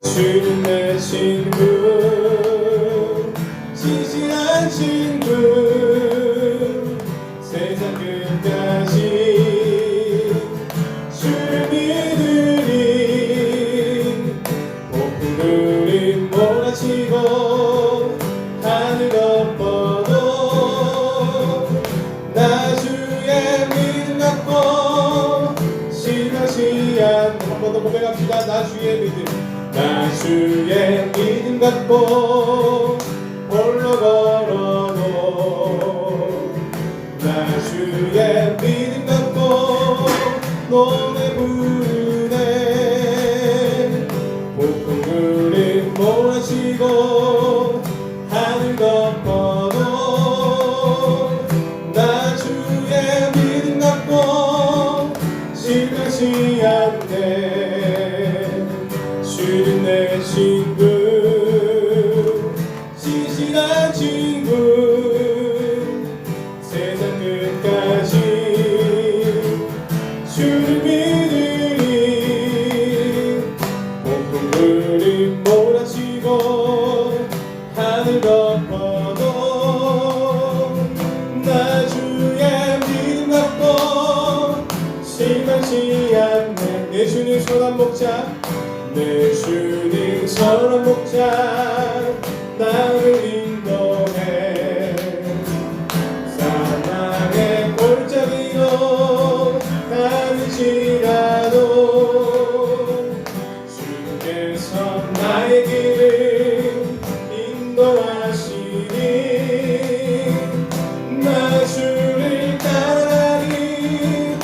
주는 내 친구, 진실한 친구, 세상 끝까지 주를 믿으리. 폭풍들이 몰아치고 하늘 덮어도 나 주의 믿음 갖고 실망치 않네. 한 번 더 고백합시다. 나 주의 믿음, 나 주의 믿음 갖고 홀로 걸어도 나 주의 믿음 갖고 노래 부르네. 폭풍들이 몰아치고 하늘 덮어도 나 주의 믿음 갖고 실망치 않네. 주는 내 친구, 진실한 친구, 세상 끝까지 주를 믿으리. 폭풍들이 몰아치고 하늘 덮어도 나 주의 믿음 갖고 실망치 않네. 내 주님 선한 목자, 내 주님 선한 목자, 나를 인도해. 사망의 골짜기로 다닐지라도 주께서 나의 길을 인도하시니 나 주를 따라가리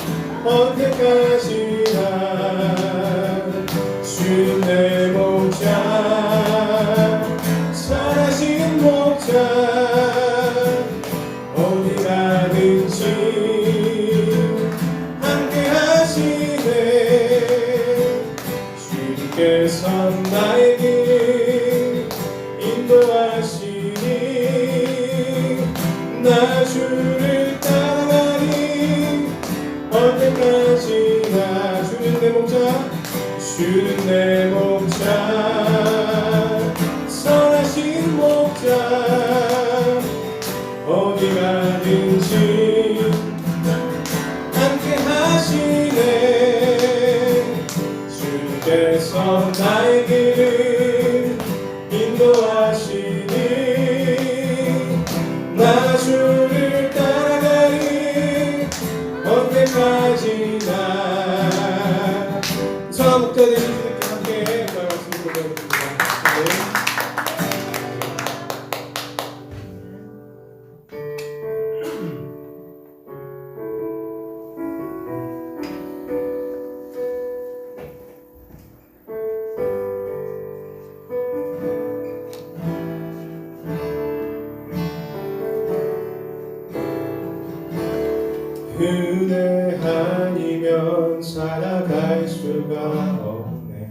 언제까지나. 주는 내 목자, 선하신 목자, 어디 가든지 함께 하시네. 주께서 나의 길 인도하시니 나 주를 따라가니 언제까지나. 주는 내 목자, 주는 내 목자, 선하신 목자, 어디 가든지 함께 하시네. 주께서 나의 길을 인도하시니 나 주를 따라가리 언제까지나. 성화 목자 되신 주님께 함께 말씀 고백합니다. 은혜 아니면 살아갈 수가 없네.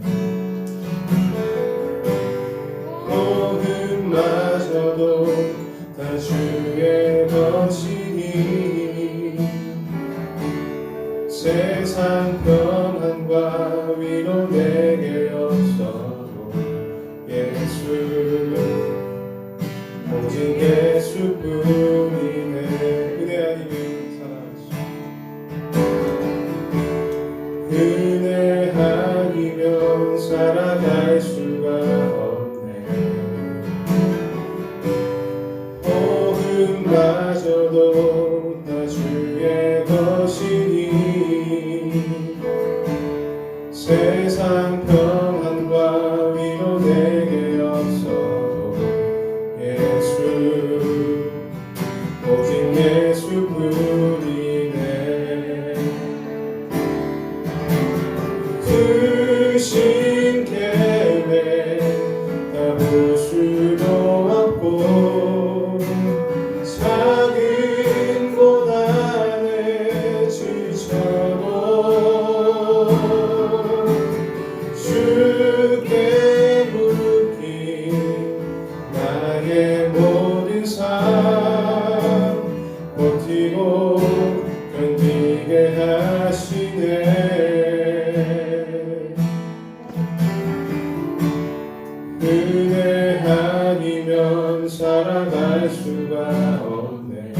은혜 아니면 살아갈 수가 없네.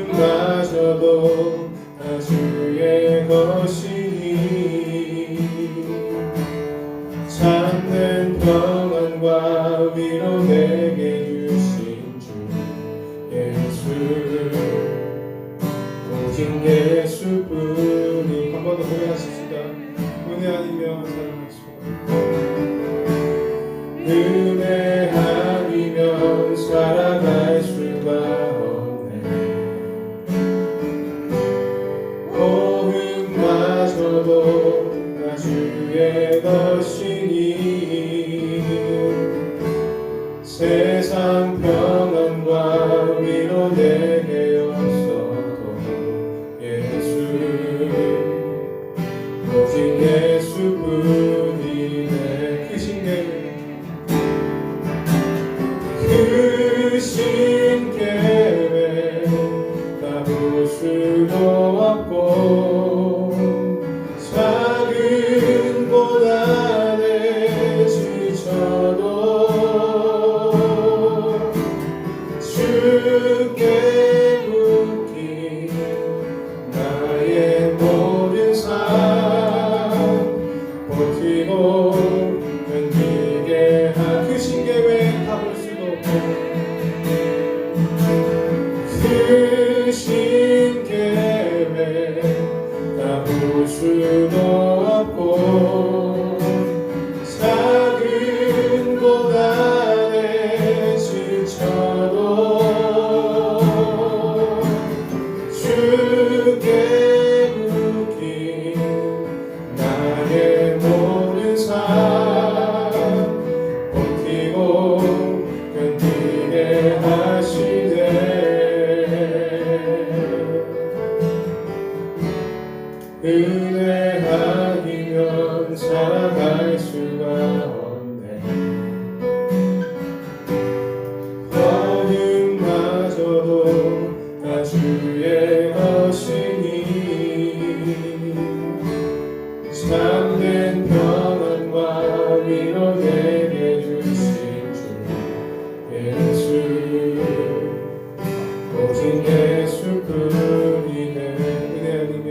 복음마저도 다 주의 것이니 참된 평안과 위로 내게 주신 주 예수, 오직 예수뿐이. 한 번 더 고백하십시다. 은혜 아니면 살아갈 수가 없네. 은혜 아니면 살아갈 수가 없네. 복음마저도 다 주의 것이니 세상 평안과 위로 내게 없어도 예수, 오직 예수뿐이네. 크신 계획, 크신 계획 다 볼 수도 없고 작은 고난에 지쳐도 주께 묶인 나의 모든 삶 버티고 견디게 한 크신 계획 다 볼 수도 없고 크신 계획 다 볼 수도 없고 작은 고난에 지쳐도 주께 묶인 나의 모든 삶 버티고 견디게 하시네. 은혜 아니면 살아갈 수가 없네. 복음마저도 다 주의 것이니 참된 평안과 위로 내게 주신 주 예수, 오직 예수뿐이네. 은혜 아니면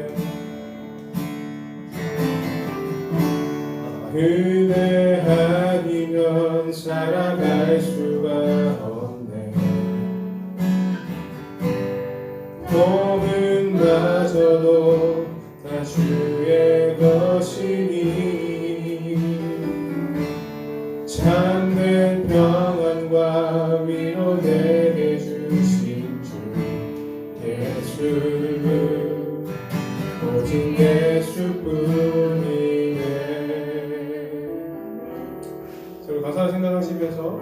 은혜 아니면 살아갈 수가 없네. 복음마저도 다 주의 것이니 참된 평안과 위로 내게 주신 주 예수, 오직 예수뿐이네. 서로 가사를 생각하시면서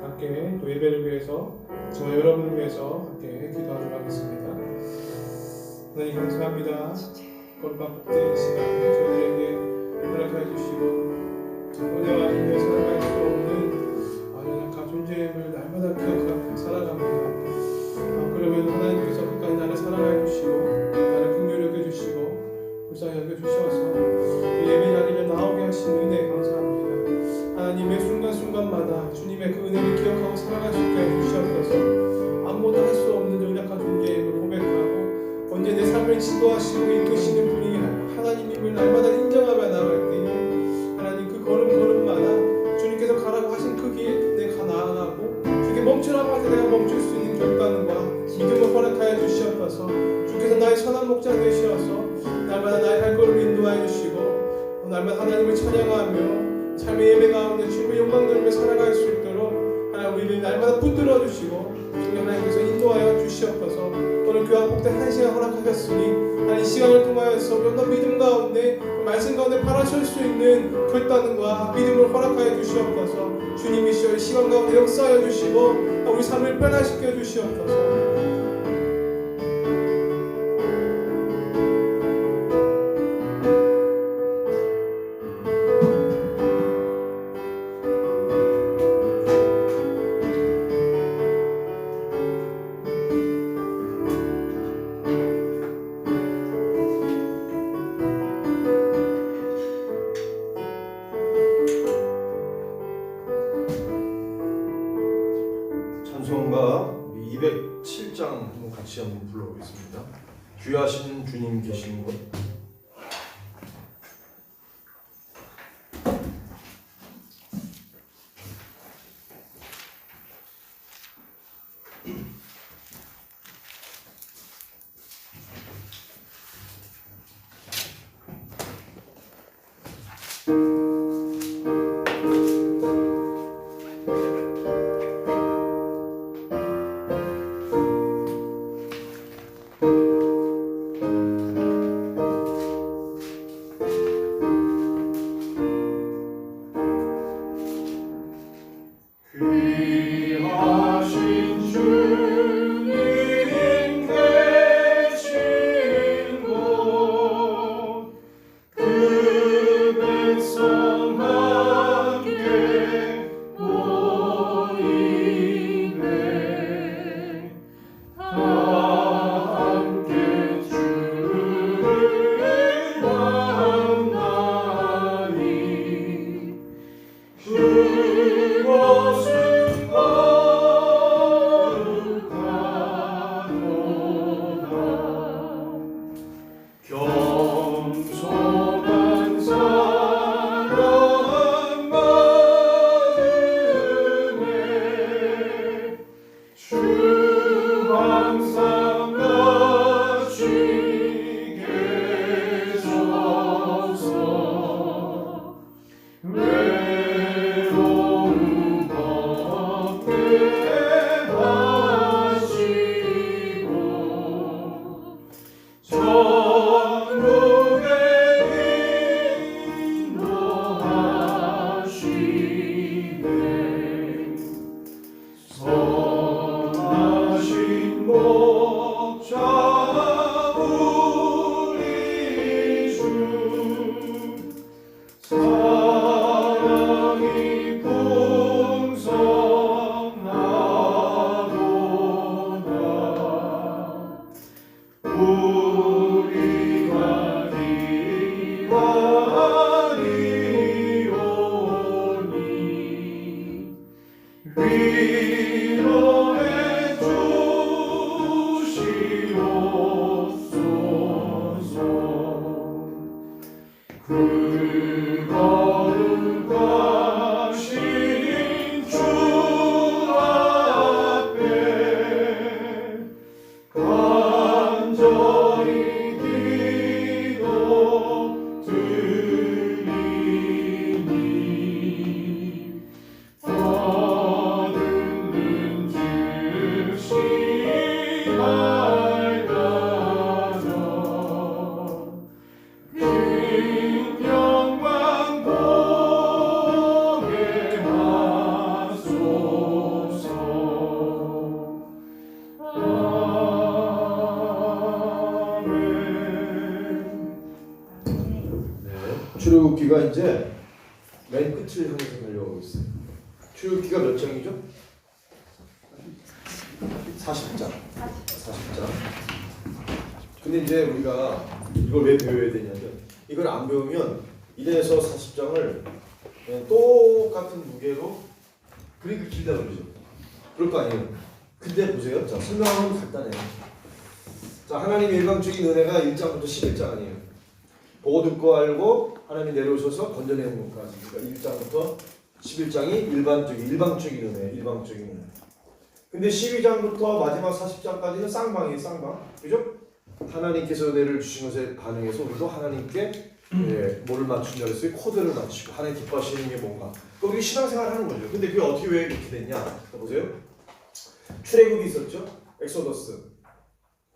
함께 또 예배를 위해서 저와 여러분을 위해서 함께 기도하도록 하겠습니다. 하나님 감사합니다. 거룩한 복된 시간 저희들에게 허락해 주시고 은혜와 힘을 살아갈 수 없는 연약한 존재임을 날마다 기억하고 살아갑니다. 그러면 하나님께서 끝까지 나를 사랑해 주시고 나를 긍휼히 여겨주시고 불쌍히 여겨주셔서 예배 자리에 나오게 하신 은혜 감사합니다. 하나님의 순간순간마다 주님의 그 은혜를 기억하고 살아갈 수 있게 해주시옵소서. 아무것도 할 수 없는 연약한 존재임을 고백하고 언제 내 삶을 지도하시고 이끄시는 분이 하나님임을 날마다 인정하며 나갈 때에 하나님 그 걸음걸음마다 주님께서 가라고 하신 그 길 내가 나아가고 주께 멈추라고 할 때 내가 멈출 수 있는 결단과 믿음을 허락하여 주시옵소서. 주께서 나의 선한 목자 되시어서 날마다 나의 발걸음을 인도하여 주시고 날마다 하나님을 찬양하며 삶의 예배 가운데 주님의 영광 돌며 살아갈 수 있도록 하나님 우리를 날마다 붙들어 주시고 주님 하나님께서 인도하여 주시옵소서. 오늘 교회 복된 한 시간 허락하셨으니 하나님 이 시간을 통하여서 우리 어떤 믿음 가운데 말씀 가운데 바라설 수 있는 결단과 믿음을 허락하여 주시옵소서. 주님이시여 이 시간 가운데 역사하여 주시고 우리 삶을 변화시켜 주시옵소서. 귀하신 주님 계시는 곳. 귀하신 주님 계신 곳, 그 백성 함께 모이네. 다 함께 주를 만나리. 그곳은 겸손한 사랑 마음에 주 항상 같이 계셔서 외로움 없게 하시고 천국에 인도하시네. 선하신 목자 우리 주, 사랑이 풍성하도다. 우리가 기다리오니 위로해 주시옵소서. 그 거룩하신 주 앞에 간절히 기도 드리니 떠드는 즉시 알려져 그 영광 보게 하소서. 출애굽기가 이제 맨 끝을 향해서 달려가고 있어요. 출애굽기가 몇 장이죠? 40장. 40장. 근데 이제 우리가 이걸 왜 배워야 되냐면, 이걸 안 배우면 1에서 40장을 그냥 똑같은 무게로 그러니까 길다 그러죠. 그럴 거 아니에요. 근데 보세요. 자, 설명하면 간단해요. 자, 하나님의 일방적인 은혜가 1장부터 11장 아니에요. 보고 듣고 알고 하나님이 내려오셔서 건져내는 것까지. 그러니까 1장부터 11장이 일방적인 은혜, 일방적인 은혜. 근데 12장부터 마지막 40장까지는 쌍방이에요, 쌍방. 그죠? 하나님께서 은혜를 주신 것에 반응해서 우리도 하나님께 뭐를 맞추냐 그랬어요? 코드를 맞추고 하나님 기뻐하시는 게 뭔가. 그게 신앙생활 하는 거죠. 근데 그게 어떻게 왜 이렇게 됐냐? 자, 보세요. 출애굽이 있었죠? 엑소더스.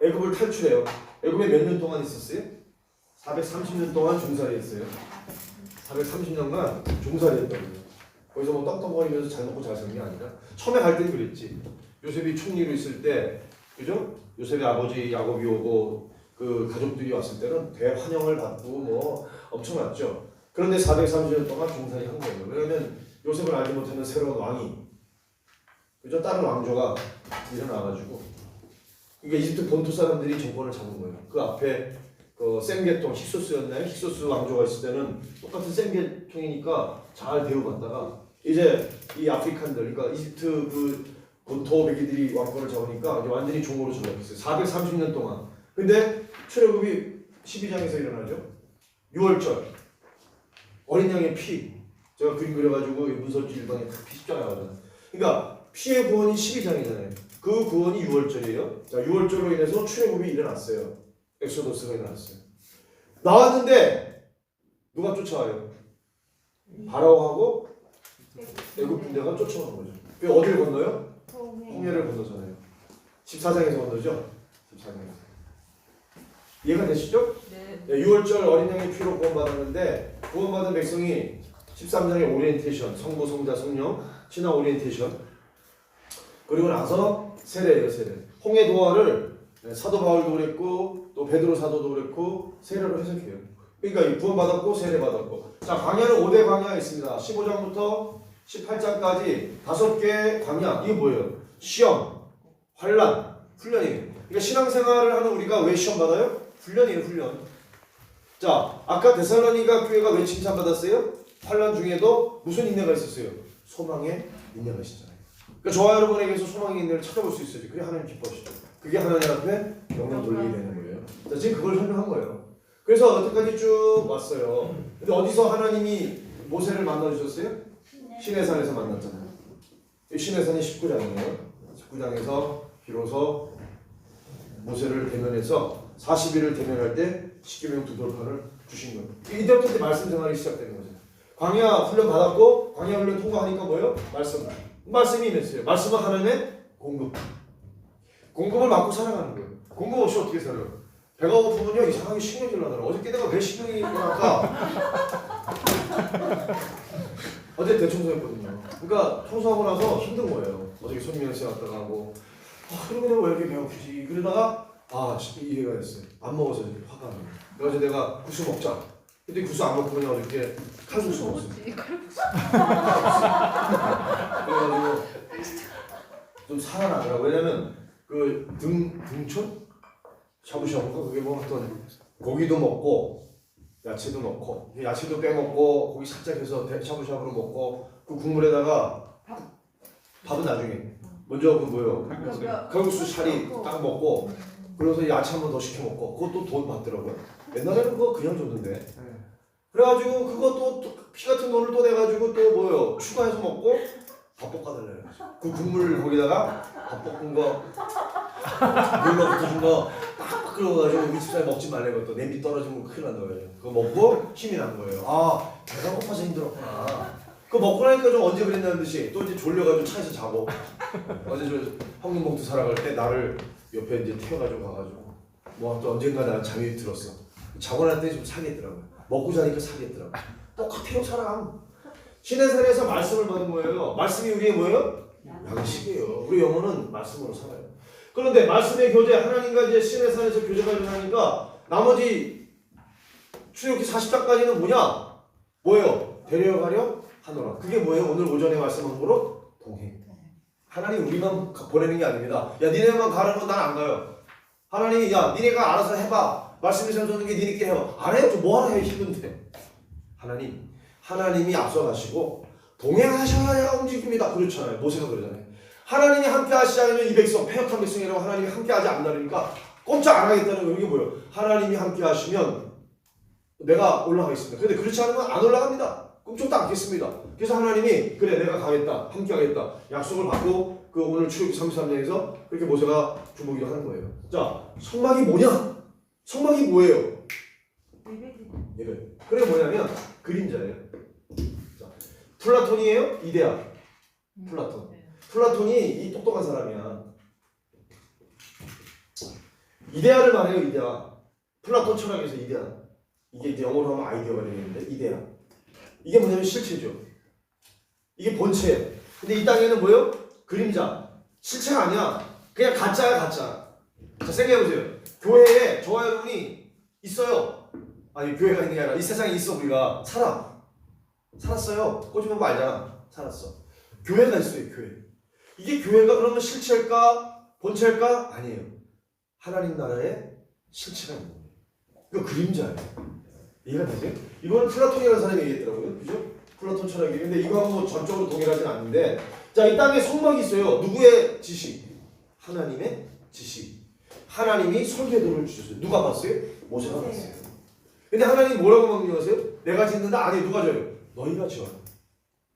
애굽을 탈출해요. 애굽에 몇 년 동안 있었어요? 430년 동안 종살이했어요. 430년간 종살이했다고요. 거기서 뭐 떡떡거리면서 잘 먹고 잘 사는 게 아니라 처음에 갈 때는 그랬지. 요셉이 총리로 있을 때, 그죠? 요셉의 아버지 야곱이 오고 그 가족들이 왔을 때는 대환영을 받고 뭐 엄청 왔죠. 그런데 430년 동안 종살이 한 거예요. 왜냐면 요셉을 알지 못하는 새로운 왕이, 그죠? 다른 왕조가 일어나가지고 이게 이집트 본토 사람들이 정권을 잡은 거예요. 그 앞에 그 셈계통, 힉소스였나요? 힉소스 왕조가 있을 때는 똑같은 셈계통이니까 잘 대우받다가 이제 이 아프리칸들, 그러니까 이집트 그 본토 백이들이 왕권을 잡으니까 이제 완전히 종으로 전락했어요. 430년 동안. 근데 출애굽이 12장에서 일어나죠. 6월절 어린 양의 피 제가 그림 그려가지고 문설주 일방에 피 십자가 나가잖아요. 그러니까 피의 구원이 12장이잖아요. 그 구원이 6월절이에요. 자 6월절로 인해서 출애굽이 일어났어요. 엑소더스가 일어났어요. 나왔는데 누가 쫓아와요? 바라오하고 애굽 군대가 쫓아오는 거죠. 그 어디를 건너요? 홍해를 건너잖아요. 14장에서 건너죠. 14장에서. 이해가 되시죠? 네. 6월절 어린 양의 피로 구원받았는데 구원받은 백성이 13장의 오리엔테이션 성부 성자 성령 신앙 오리엔테이션 그리고 나서 세례예요. 세례. 홍해 도화를 사도 바울도 그랬고 또 베드로 사도도 그랬고 세례로 해석해요. 그러니까 구원받았고 세례받았고 자 광야는 5대 광야가 있습니다. 15장부터 18장까지 5개 광야 이게 뭐예요? 시험, 환란, 훈련이에요. 그러니까 신앙생활을 하는 우리가 왜 시험 받아요? 훈련이에요. 훈련. 자 아까 데살로니가 교회가 왜 칭찬받았어요? 환란 중에도 무슨 인내가 있었어요? 소망의 인내가 있었잖아요. 그러니까 저와 여러분에게서 소망의 인내를 찾아볼 수 있어야지. 그게 하나님 기뻐하시죠. 그게 하나님 앞에 영광 돌리게 되는 거예요. 자, 지금 그걸 설명한 거예요. 그래서 여태까지 쭉 왔어요. 근데 어디서 하나님이 모세를 만나주셨어요? 시내산에서 만났잖아요. 시내산이 19장이에요. 19장에서 비로소 모세를 대면해서 40일을 대면할 때 십계명 두 돌판을 주신 거예요. 이때부터 말씀 생활이 시작되는 거죠. 광야 훈련 받았고 광야 훈련 통과하니까 뭐예요? 말씀이 임했어요. 말씀은 하나님의 공급. 공급을 받고 살아가는 거예요. 공급 없이 어떻게 살아요? 배가 고프면요 이상하게 신경질 나더라고. 어저께 내가 왜 신경이 나까? 어제 대청소했거든요. 그러니까 청소하고 나서 힘든 거예요. 어저께 손님한테 왔다가 하고 그러고 내가 왜 이렇게 배고프지? 그러다가 이해가 됐어요. 안 먹어서 화가 나요. 그래서 내가 국수 먹자. 근데 국수 안 먹고 그냥 어저께 칼국수 먹었어요. 그래가지고 좀 살아나더라고. 왜냐면 그 등촌? 샤브샤브가 그게 뭐 어떤 고기도 먹고 야채도 넣고 야채도 빼먹고 고기 살짝 해서 샤브샤브로 먹고 그 국물에다가 밥은 나중에 먼저 그 뭐예요? 칼국수 샤리 딱 먹고 그래서 야채 한 번 더 시켜 먹고 그것도 돈 받더라고요. 옛날에는 그거 그냥 줬는데 그래가지고 그것도 피 같은 돈을 또 내가지고 또 뭐예요? 추가해서 먹고 밥 볶아달래요. 그 국물 거기다가 밥 볶은 거 물로 붙여준 거 빡빡 끓여가지고 우리 집사람이 먹지 말래요. 또 냄비 떨어지면 큰일 난다고 그래요. 그거 먹고 힘이 난 거예요. 배가 고파서 힘들었구나. 그거 먹고 나니까 좀 언제 그랬냐는 듯이 또 이제 졸려가지고 차에서 자고 어제 저 황금봉투 사러 갈 때 나를 옆에 이제 태워가지고 가가지고 뭐 또 언젠가 나 잠이 들었어. 자고 날 때 좀 사겠더라고요. 먹고 자니까 사겠더라고요. 똑같아요 사람. 시내산에서 말씀을 받은 거예요. 말씀이 우리의 뭐예요? 양식이에요. 우리 영혼은 말씀으로 살아요. 그런데 말씀의 교제, 하나님과 이제 시내산에서 교제가 일어나니까 나머지 출애굽기 40장까지는 뭐예요? 데려가려 하노라. 그게 뭐예요? 오늘 오전에 말씀한 거로 동행. 하나님 우리만 보내는 게 아닙니다. 야 니네만 가는 건 난 안 가요. 하나님이 야 니네가 알아서 해봐. 말씀이 전하는 게 니네끼리 해봐. 안 해요. 좀 뭐하러 해 힘든데. 하나님이 앞서가시고 동행하셔야 움직입니다. 그렇잖아요. 모세가 그러잖아요. 하나님이 함께 하시지 않으면 이 백성 패역한 백성이라고 하나님이 함께 하지 않는다니까 꼼짝 안 하겠다는 거. 이게 뭐예요? 하나님이 함께 하시면 내가 올라가겠습니다. 근데 그렇지 않으면 안 올라갑니다. 꿈쩍도 않겠습니다. 그래서 하나님이 그래 내가 가겠다. 함께 하겠다. 약속을 받고 그 오늘 출애굽기 33장에서 그렇게 모세가 주목이도 하는 거예요. 자, 성막이 뭐냐? 성막이 뭐예요? 예배. 그게 뭐냐면 그림자예요. 자, 플라톤이에요? 이데아. 플라톤이 이 똑똑한 사람이야. 이데아를 말해요. 이데아. 플라톤 철학에서 이데아. 이게 이제 영어로 하면 아이디어가 되겠는데 이데아. 이게 뭐냐면 실체죠. 이게 본체예요. 근데 이 땅에는 뭐예요? 그림자. 실체가 아니야. 그냥 가짜야 가짜. 자 생각해보세요. 교회에 저와 여러분이 있어요. 아니 교회가 있는 게 아니라 이 세상에 있어. 우리가 살았어요. 꼬집어 보면 알잖아. 살았어. 교회가 있어요. 교회. 이게 교회가 그러면 실체일까? 본체일까? 아니에요. 하나님 나라의 실체가 있는 거예요. 이거 그림자예요. 이해가 되세요? 이건 플라톤이라는 사람이 얘기했더라고요. 그죠? 플라톤 철학이. 근데 이거하고 뭐 전적으로 동일하진 않는데 자, 이 땅에 성막이 있어요. 누구의 지시? 하나님의 지시. 하나님이 설계도를 주셨어요. 누가 봤어요? 모세가 봤어요. 근데 하나님 뭐라고 명령하세요? 내가 짓는다? 아니 누가 져요? 너희가 지어라.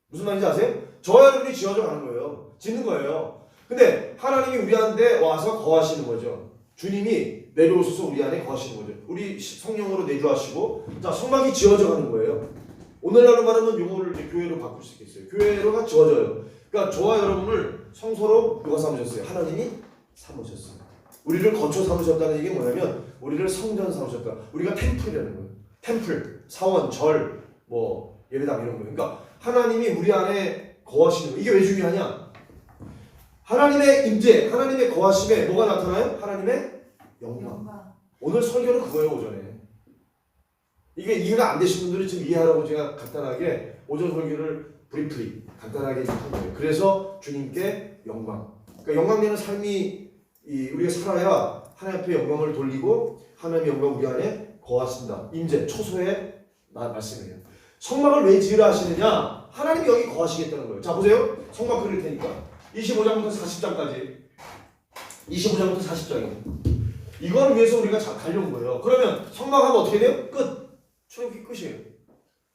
무슨 말인지 아세요? 저와 여러분이 지어져 가는 거예요. 짓는 거예요. 근데 하나님이 우리한테 와서 거하시는 거죠. 주님이 내려오셔서 우리 안에 거하시는 거죠. 우리 성령으로 내주하시고 자 성막이 지어져 가는 거예요. 오늘날로 말하면 용어를 이제 교회로 바꿀 수 있겠어요. 교회로가 지어져요. 그러니까 저와 여러분을 성소로 누가 삼으셨어요? 하나님이 삼으셨어요. 우리를 거처 삼으셨다는 얘기는 뭐냐면 우리를 성전 삼으셨다. 우리가 템플이라는 거예요. 템플, 사원, 절, 뭐 예배당 이런 거예요. 그러니까 하나님이 우리 안에 거하시는 거예요. 이게 왜 중요하냐? 하나님의 임재, 하나님의 거하심에 뭐가 나타나요? 하나님의 영광. 오늘 설교는 그거예요. 오전에. 이게 이해가 안 되신 분들은 지금 이해하라고 제가 간단하게 오전 설교를 브리프리 간단하게 한 거예요. 그래서 주님께 영광. 그러니까 영광 되는 삶이 우리가 살아야 하나님 앞에 영광을 돌리고 하나님의 영광 우리 안에 거하신다. 임재, 초소의 말씀이에요. 성막을 왜 지으라 하시느냐? 하나님이 여기 거하시겠다는 거예요. 자 보세요. 성막 그릴 테니까 25장부터 40장까지 25장부터 40장이에요. 이걸 위해서 우리가 가려온 거예요. 그러면 성막하면 어떻게 돼요? 끝. 출애굽기 끝이에요.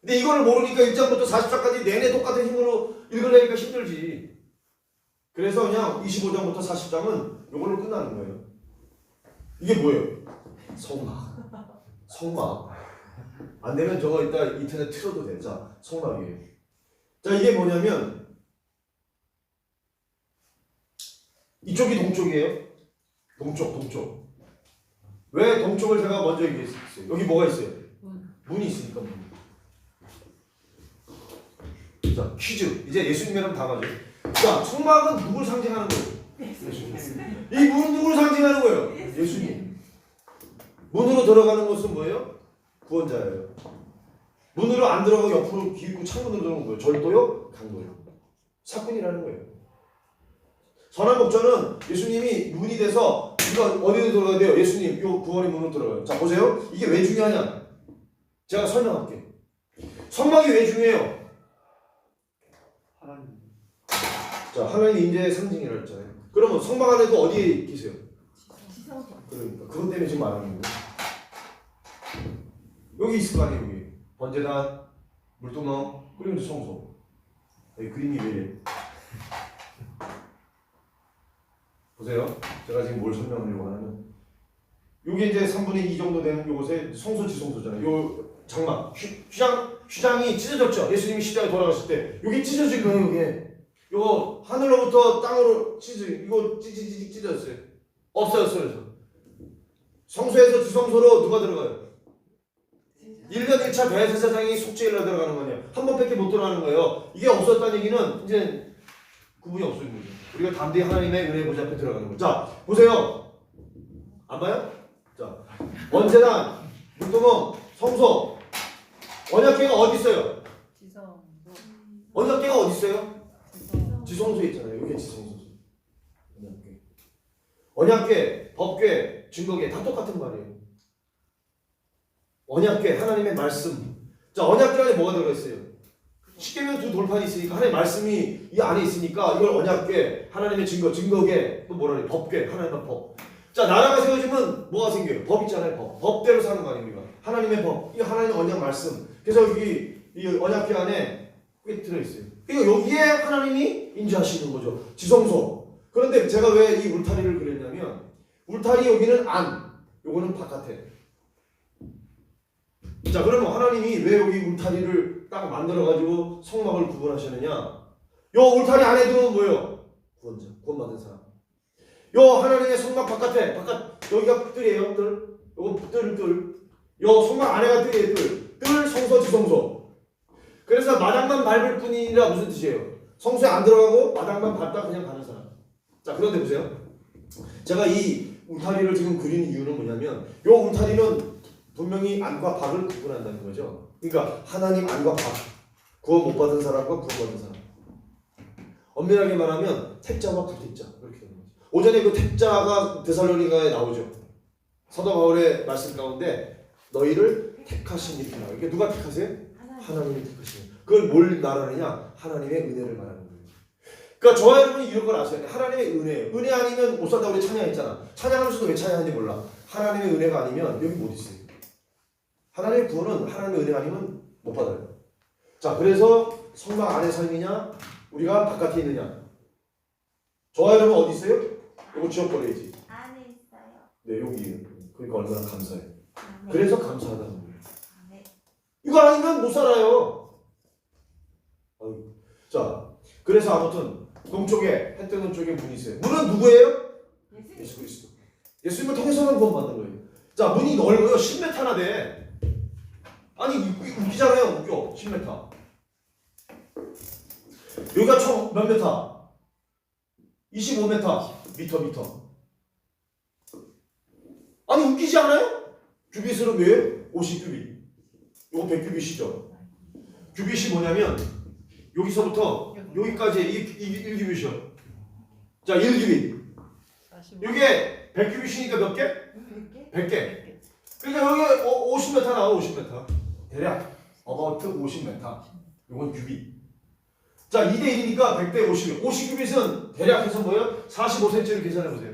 근데 이걸 모르니까 1장부터 40장까지 내내 똑같은 힘으로 읽으려니까 힘들지. 그래서 그냥 25장부터 40장은 이걸로 끝나는 거예요. 이게 뭐예요? 성막. 성막. 안 되면 저거 이따 인터넷 틀어도 돼. 자, 성막이에요. 자, 이게 뭐냐면 이쪽이 동쪽이에요. 동쪽. 왜 동쪽을 제가 먼저 얘기했어요? 여기 뭐가 있어요? 문이 있으니까 문. 자, 퀴즈. 이제 예수님이랑 다 맞아요. 자, 성막은 누굴 상징하는 거예요? 예수님. 이 문은 누굴 상징하는 거예요? 예수님. 문으로 들어가는 것은 뭐예요? 구원자예요. 문으로 안 들어가고 옆으로 기울고 창문으로 들어오는 거예요. 절도요? 강도요. 사꾼이라는 거예요. 선한 목자는 예수님이 문이 돼서 이거 어디로 들어가야 돼요? 예수님, 요 구원의 문으로 들어가요. 자, 보세요. 이게 왜 중요하냐? 제가 설명할게요. 성막이 왜 중요해요? 하나님. 자, 하나님의 인재의 상징이라고 했잖아요. 그러면 성막 안에도 어디에 계세요? 그러니까 그것 때문에 지금 말하는 거예요. 여기 있을 거 아니에요. 여기 번제단, 물두멍, 그리고 이제 성소. 여기 그림이 왜 이래? 보세요. 제가 지금 뭘 설명하려고 하냐면 요게 이제 3분의 2 정도 되는 요것에 성소 지성소잖아요. 요 장막, 휘장이 찢어졌죠. 예수님이 시대에 돌아가실 때 요게 찢어질 거예요. 요게 요거 하늘로부터 땅으로 이거 찢어졌어요. 없어졌어요. 성소에서 지성소로 누가 들어가요? 1년 1차 대제사장이 속죄일로 들어가는 거냐? 한 번밖에 못 들어가는 거예요. 이게 없었다는 얘기는 이제 구분이 없어진 거죠. 우리가 담대히 하나님의 은혜 보좌 앞에 들어가는 거죠. 자, 보세요. 안 봐요? 자, 번제단, 물두멍, 성소. 언약궤가 어디 있어요? 언약궤가 어디 있어요? 지성소에 있잖아요. 여기 지성소. 언약궤. 언약궤, 법궤, 증거궤 다 똑같은 말이에요. 언약궤, 하나님의 말씀. 자, 언약궤 안에 뭐가 들어가 있어요? 십계명 두 돌판이 있으니까 하나님의 말씀이 이 안에 있으니까 이걸 언약궤, 하나님의 증거궤, 또 뭐라 그래? 법궤, 하나님의 법. 자, 나라가 세워지면 뭐가 생겨요? 법 있잖아요. 법대로 사는 거 아닙니까? 하나님의 법, 이 하나님의 언약 말씀. 그래서 여기 이 언약궤 안에 꽤 들어있어요. 그러니까 여기에 하나님이 인지하시는 거죠. 지성소. 그런데 제가 왜 이 울타리를 그렸냐면 울타리 여기는 안, 요거는 바깥에. 자, 그러면 하나님이 왜 여기 울타리를 딱 만들어가지고 성막을 구분하시느냐? 요 울타리 안에 들어오면 뭐예요? 구원자, 구원받은 사람. 요 하나님의 성막 바깥에, 여기가 뜰이에요, 뜰. 요거 뜰. 요 성막 안에가 뜰이에요, 뜰, 성소, 지성소. 그래서 마당만 밟을 뿐이라 무슨 뜻이에요? 성소에 안 들어가고 마당만 밟다 그냥 가는 사람. 자, 그런데 보세요. 제가 이 울타리를 지금 그리는 이유는 뭐냐면 요 울타리는 분명히 안과 밖을 구분한다는 거죠. 그러니까 하나님 안과 밖, 구원 못 받은 사람과 구원 받은 사람. 엄밀하게 말하면 택자와 불택자 그렇게 되는 거죠. 오전에 그 택자가 데살로니가에 나오죠. 사도 바울의 말씀 가운데 너희를 택하신 이렇게 나와요. 이게 누가 택하세요? 하나님이 택하시는. 그걸 뭘 말하느냐? 하나님의 은혜를 말하는 거예요. 그러니까 저와 여러분이 이런 걸 아셔야 돼. 하나님의 은혜예요. 은혜 아니면 못 산다고 우리 찬양했잖아. 찬양하면서도 왜 찬양하는지 몰라. 하나님의 은혜가 아니면 여기 못 있어요. 하나님의 구원은 하나님의 은혜 아니면 못 받아요. 자, 그래서 성막 안에 삶이냐 우리가 바깥에 있느냐. 저와 여러분 어디 있어요? 이거 지워버려야지. 안에 있어요. 네, 여기. 그러니까 얼마나 감사해요. 안에. 그래서 감사하다는 거예요. 안에. 이거 아니면 못 살아요. 아유. 자, 그래서 아무튼 동쪽에 해 뜨는 쪽에 문이 있어요. 문은 누구예요? 예수 그리스도. 예수님을 통해서만 구원받는 거예요. 자, 문이 넓어요. 10m나 돼. 아니 웃기잖아요. 웃겨. 10m. 여기가 총 몇 메타? 25m. 미터. 아니 웃기지 않아요? 규빗으로 왜? 50규빗. 이거 100규빗이죠. 규빗이 뭐냐면 여기서부터 여기까지 이게 1규빗이요. 자, 1규빗. 이게 100규빗이니까 몇 개? 100개. 그러니까 여기 50m 나와. 50m. 대략 about 50m. 이건 규빗. 자, 2대 1이니까 100대 50. 50규빗은 대략 해서 뭐예요? 45cm를 계산해 보세요.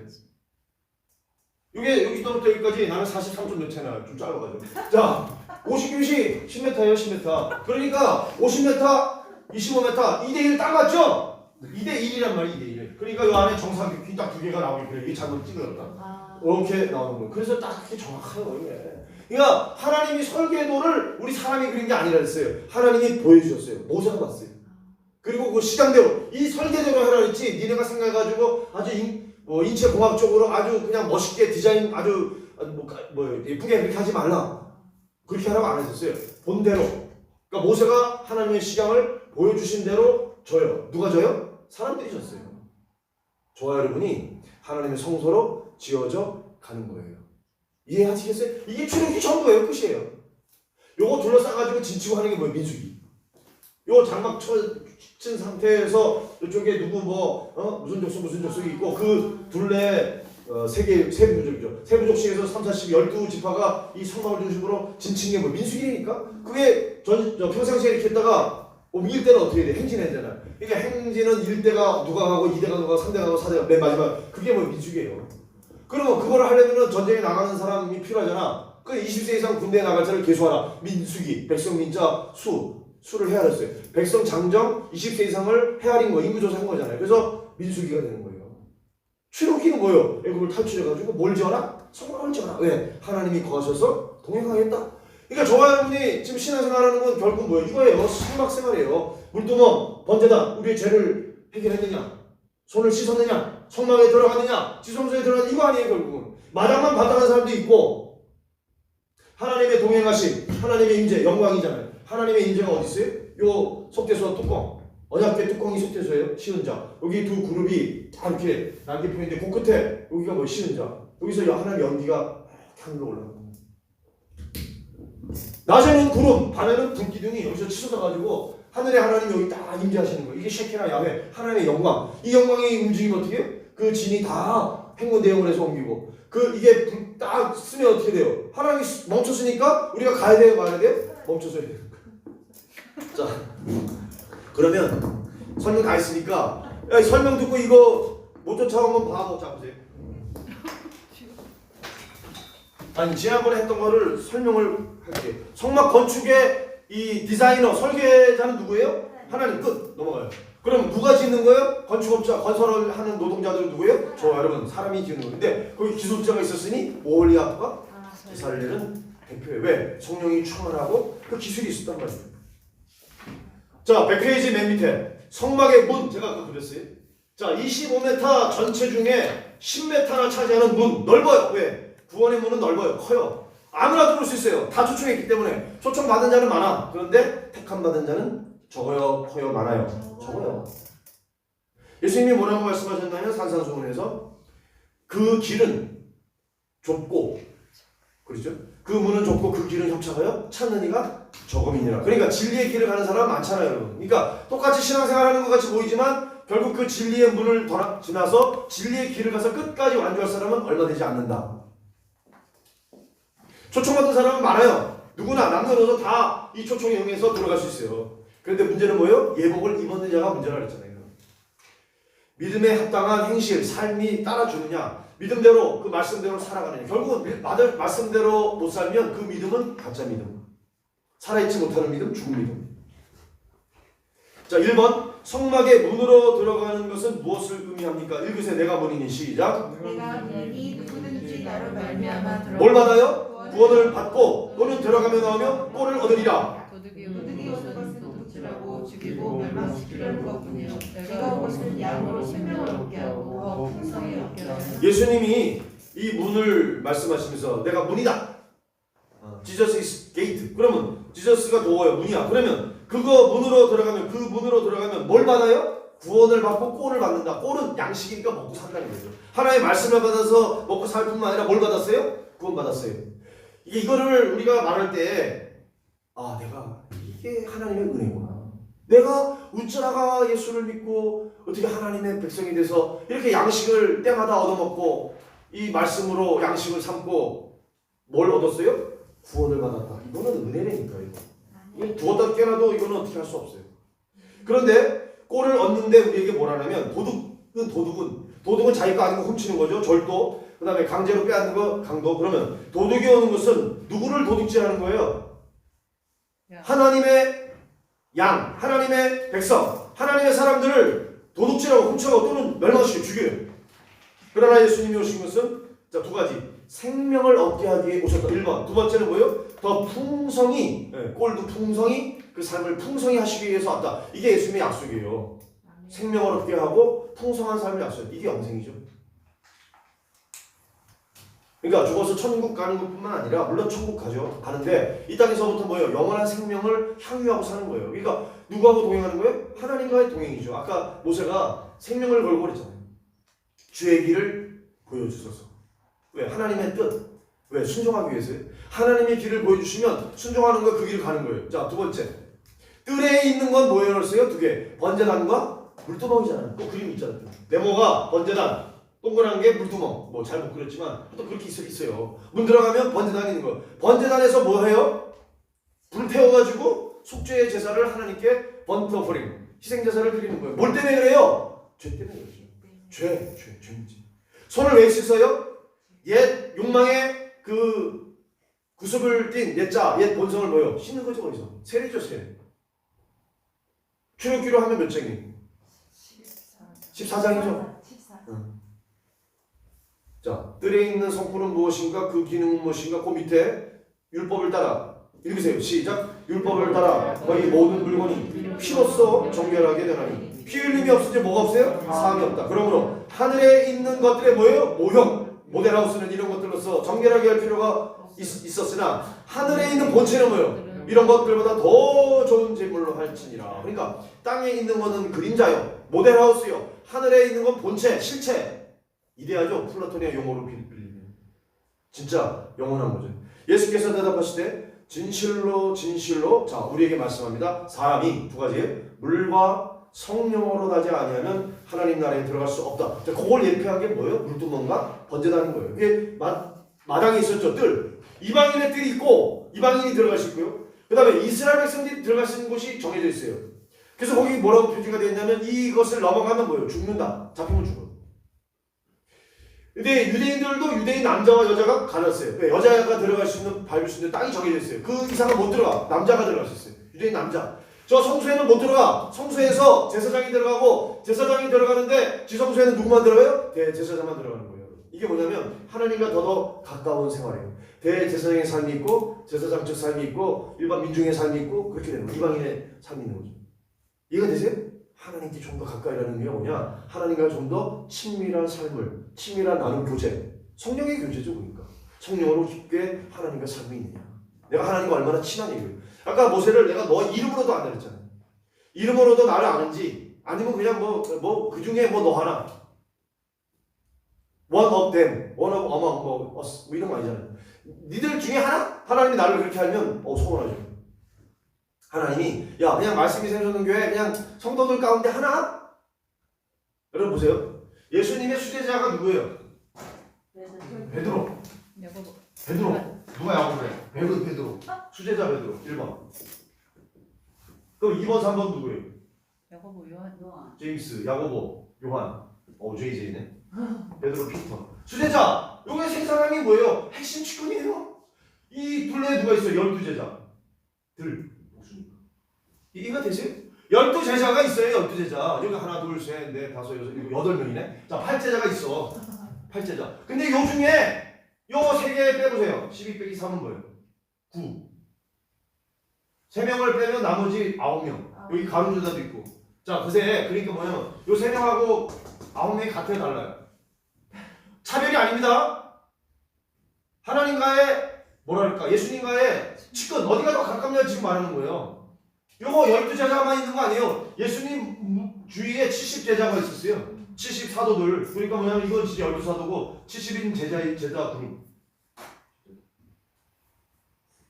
이게 여기서부터 여기까지 나는 43점 몇 채나 좀 짧아가지고. 자, 50규빗이 10m예요, 10m. 그러니까 50m, 25m, 2대 1 딱 맞죠? 2대 1이란 말이에요, 2대 1. 그러니까 이 안에 정사각이 딱 두 개가 나오게 그래. 이게 잘못 찌그렸다. 이렇게 나오는 거예요. 그래서 딱 그렇게 정확해요, 이게. 그러니까 하나님이 설계도를 우리 사람이 그린 게 아니라 했어요. 하나님이 보여주셨어요. 모세가 봤어요. 그리고 그 시간대로 이 설계대로 해라 했지. 니네가 생각해가지고 아주 인체 공학적으로 아주 그냥 멋있게 디자인 아주 예쁘게 그렇게 하지 말라. 그렇게 하라고 안 했었어요. 본대로. 그러니까 모세가 하나님의 시각을 보여주신 대로 져요. 누가 져요? 사람들이 졌어요. 저와 여러분이 하나님의 성소로 지어져 가는 거예요. 이해하시겠어요? 이게 출애굽기 전부예요. 끝이에요. 요거 둘러싸가지고 진치고 하는 게 뭐예요? 민수기. 요 장막 친 상태에서 이쪽에 누구 무슨 족속이 있고 그 둘레 세부족이죠. 세부족식에서 3, 40, 12지파가 이 성막을 중심으로 진친 게 뭐 민수기니까 그게 평상시에 이렇게 했다가 이길 때는 어떻게 돼? 행진해야 되잖아. 그러니까 행진은 1대가 누가 가고 2대가 누가 가고 3대가 가고 4대가 맨 마지막 그게 뭐 민수기예요. 그러면 그거를 하려면은 전쟁에 나가는 사람이 필요하잖아. 그 20세 이상 군대에 나갈 자를 계수하라. 민수기, 백성 민자 수를 헤아렸어요. 백성 장정 20세 이상을 헤아린 거 인구조사한 거잖아요. 그래서 민수기가 되는 거예요. 출애굽기는 뭐예요? 애굽을 탈출해가지고 뭘 지어라? 성막을 지어라. 왜? 하나님이 거하셔서 동행하겠다. 그러니까 저와 여러분이 지금 신앙생활하는 건 결국 뭐예요? 이거예요. 성막생활이에요. 물두멍, 번제단, 우리의 죄를 해결했느냐? 손을 씻었느냐? 성막에 들어갔느냐? 지성소에 들어갔느냐? 이거 아니에요. 결국은 마당만 받아가는 사람도 있고 하나님의 동행하심, 하나님의 임재, 영광이잖아요. 하나님의 임재가 어디 있어요? 요 속죄소 뚜껑, 언약궤 뚜껑이 속죄소예요. 시은 자. 여기 두 그룹이 다 이렇게 날개표인데 그 끝에 여기가 뭐 시은 자. 여기서 하나님 연기가 하늘로 올라가는 거예요. 낮에는 구름, 밤에는 불기둥이 여기서 치솟아가지고 하늘에 하나님 여기 딱 임재하시는 거예요. 이게 셰케나 야훼, 하나님의 영광. 이 영광이 움직이면 어떻게 해요? 그 진이 다 행군 대형을 해서 옮기고 이게 불 딱 쓰면 어떻게 돼요? 하나님이 멈췄으니까 우리가 가야 돼요, 말아야 돼요? 멈춰서 해야 돼요. 자, 그러면 설명 다 했으니까 야, 설명 듣고 이거 못 쫓아온 건 바보. 자, 보세요. 아니 지난번에 했던 거를 설명을 할게요. 성막 건축의 이 디자이너, 설계자는 누구예요? 하나님. 끝. 넘어가요. 그럼 누가 짓는 거예요? 건축업자, 건설을 하는 노동자들은 누구예요? 저 여러분 사람이 짓는 건데 거기 기술자가 있었으니 오홀리아프가 이스라엘은 대표예요. 왜? 성령이 충만하고 그 기술이 있었단 말이에요. 자, 100페이지 맨 밑에 성막의 문 제가 아까 그렸어요. 자, 25m 전체 중에 10m나 차지하는 문 넓어요. 왜? 구원의 문은 넓어요. 커요. 아무나 들어올 수 있어요. 다 초청했기 때문에. 초청받은 자는 많아. 그런데 택함 받은 자는 적어요, 커요, 많아요? 적어요. 예수님이 뭐라고 말씀하셨냐면 산상수훈에서 그 길은 좁고 그렇죠? 그 문은 좁고 그 길은 협착하여 찾는 이가 적음이니라. 그러니까 진리의 길을 가는 사람 많잖아요, 여러분. 그러니까 똑같이 신앙생활하는 것 같이 보이지만 결국 그 진리의 문을 지나서 진리의 길을 가서 끝까지 완주할 사람은 얼마 되지 않는다. 초청받은 사람은 많아요. 누구나 남녀노소 다 이 초청에 응해서 들어갈 수 있어요. 그런데 문제는 뭐예요? 예복을 입었는 자가 문제라 그랬잖아요. 믿음에 합당한 행실, 삶이 따라주느냐, 믿음대로 그 말씀대로 살아가느냐. 결국은 말씀대로 못 살면 그 믿음은 가짜 믿음, 살아있지 못하는 믿음, 죽은 믿음. 자, 1번 성막의 문으로 들어가는 것은 무엇을 의미합니까? 읽으세요. 내가 문이니. 시작. 내가 문이니 누구든지 나로 말미암아 들어 뭘 받아요? 구원을 받고 또는 들어가며 나오며 꼴을 얻으리라. 도둑이 오는 것은 도둑질하고 죽이고 멸망시키려는 것뿐이요 내가 온 것은 양으로 생명을 얻게 하고 더 풍성히 얻게 하려 예수님이 이 문을 말씀하시면서 내가 문이다. Jesus is gate. 그러면 지저스가 도어예요. 문이야. 그러면 그거 문으로 들어가면 뭘 받아요? 구원을 받고 꼴을 받는다. 꼴은 양식이니까 먹고 산다는 거죠. 하나의 말씀을 받아서 먹고 살 뿐만 아니라 뭘 받았어요? 구원 받았어요. 이거를 우리가 말할 때 내가 이게 하나님의 은혜구나. 내가 우짜라가 예수를 믿고 어떻게 하나님의 백성이 돼서 이렇게 양식을 때마다 얻어먹고 이 말씀으로 양식을 삼고 뭘 얻었어요? 구원을 받았다. 이거는 은혜라니까. 이거 두었다 깨나도 이거는 어떻게 할 수 없어요. 그런데 꼴을 얻는데 우리에게 뭐라냐면 도둑은 자기 거 아닌 거 훔치는 거죠. 절도. 그 다음에 강제로 빼앗는 거 강도. 그러면 도둑이 오는 것은 누구를 도둑질하는 거예요? 하나님의 양, 하나님의 백성, 하나님의 사람들을 도둑질하고 훔쳐가고 또는 멸망시켜 죽여요. 그러나 예수님이 오신 것은 자, 두 가지. 생명을 얻게 하기 위해 오셨다. 1번. 두 번째는 뭐예요? 더 풍성히, 꼴도 풍성히, 그 삶을 풍성히 하시기 위해서 왔다. 이게 예수님의 약속이에요. 생명을 얻게 하고 풍성한 삶을 약속해요. 이게 영생이죠. 그러니까 죽어서 천국 가는 것뿐만 아니라 물론 천국 가는데 이 땅에서부터 뭐예요? 영원한 생명을 향유하고 사는 거예요. 그러니까 누구하고 동행하는 거예요? 하나님과의 동행이죠. 아까 모세가 생명을 걸고 그랬잖아요. 주의 길을 보여주소서. 왜? 하나님의 뜻. 왜? 순종하기 위해서요. 하나님의 길을 보여주시면 순종하는 거 그 길을 가는 거예요. 자, 두 번째. 뜰에 있는 건 뭐예요? 두 개. 번제단과 물두멍이잖아요. 또 그림 있잖아요. 네모가 번제단, 동그란 게 물두멍. 뭐 잘 못 그렸지만 또 그렇게 있어요. 문 들어가면 번제단이 있는 거예요. 번제단에서 뭐 해요? 불 태워가지고 속죄의 제사를 하나님께 번트 오퍼링, 희생 제사를 드리는 거예요. 뭘 때문에 그래요? 죄 때문에 그렇죠. 죄인지. 손을 왜 씻어요? 옛 욕망의 그 구습을 띤 옛 본성을 뭐요? 씻는 거죠. 거기서 세례죠. 세례. 출애굽기로 하면 몇 장이? 14장이죠. 자, 뜰에 있는 성품은 무엇인가? 그 기능은 무엇인가? 그 밑에 율법을 따라 읽으세요. 시작. 율법을 따라 거의 모든 물건이 피로써 정결하게 되나니 피 흘림이 없으니 뭐가 없어요? 사함이 없다. 그러므로 하늘에 있는 것들의 뭐예요? 모형. 모델하우스는 이런 것들로서 정결하게 할 필요가 있었으나 하늘에 있는 본체는 뭐예요? 이런 것들보다 더 좋은 제물로 할지니라. 그러니까 땅에 있는 것은 그림자요, 모델하우스요. 하늘에 있는 건 본체, 실체. 이데아죠. 플라톤의 용어로 빌리면 진짜 영원한 거죠. 예수께서 대답하실 때 진실로 자 우리에게 말씀합니다. 사람이 두 가지예요. 물과 성령으로 나지 아니하면 하나님 나라에 들어갈 수 없다. 자, 그걸 예표한 게 뭐예요? 물두멍과 번제단인 거예요. 이게 마당에 있었죠. 뜰. 이방인의 뜰이 있고 이방인이 들어갈 수 있고요. 그 다음에 이스라엘 백성들이 들어갈 수 있는 곳이 정해져 있어요. 그래서 거기 뭐라고 표기가 되어 있냐면 이것을 넘어가면 뭐예요? 죽는다. 잡히면 죽어요. 근데 유대인들도 유대인 남자와 여자가 가렸어요. 왜? 여자가 들어갈 수 있는 밟을 수 있는 땅이 정해져 있어요. 그 이상은 못 들어가. 남자가 들어갈 수 있어요. 유대인 남자. 저 성소에는 못 들어가. 성소에서 제사장이 들어가고 제사장이 들어가는데 지성소에는 누구만 들어가요? 대제사장만 들어가는 거예요. 이게 뭐냐면 하나님과 더 가까운 생활이에요. 대제사장의 삶이 있고 제사장적 삶이 있고 일반 민중의 삶이 있고 그렇게 되는 거예요. 이방인의 삶이 있는 거죠. 이해가 되세요? 하나님께 좀 더 가까이라는 게 뭐냐? 하나님과 좀 더 친밀한 삶을, 친밀한 나눔 교제, 성령의 교제죠. 그러니까 성령으로 깊게 하나님과 삶이 있느냐, 내가 하나님과 얼마나 친하냐. 아까 모세를 내가 너 이름으로도 안다 그랬잖아요. 이름으로도 나를 아는지 아니면 그냥 뭐 그 중에 뭐 너 하나, one of them, one of among us 뭐 이런 거 아니잖아요. 니들 중에 하나? 하나님이 나를 그렇게 하면 서운하죠. 하나님이 야 그냥 말씀이 생겨는 교회 그냥 성도들 가운데 하나? 여러분 보세요. 예수님의 수제자가 누구예요? 베드로. 누가 야고보예요? 베드로. 수제자 베드로. 1번. 그럼 2번, 3번 누구예요? 야고보, 요한, 제임스, 야고보. 요한, JJ네. 베드로, 피터. 수제자. 요게 세 사람이 뭐예요? 핵심 측근이에요. 이 둘레에 누가 있어요? 12제자. 이해가 되세요? 12제자가 있어요. 12제자. 여기 하나, 둘, 셋, 넷, 다섯, 여섯, 일곱, 8명이네. 자, 8제자가 있어. 8제자. 근데 요 중에 요 세 개 빼보세요. 12 빼기 3은 뭐예요? 9. 3명을 빼면 나머지 9명. 여기 가룟유다도 있고. 자, 그러니까 뭐냐면 요 3명하고 9명이 같아요, 달라요? 차별이 아닙니다. 하나님과의 뭐랄까 예수님과의 측근 어디가 더 가깝냐 지금 말하는 거예요. 요거 12제자만 있는 거 아니에요. 예수님 주위에 70제자가 있었어요. 70사도들. 그러니까 뭐냐면 이건 진짜 12사도고 70인 제자 그룹.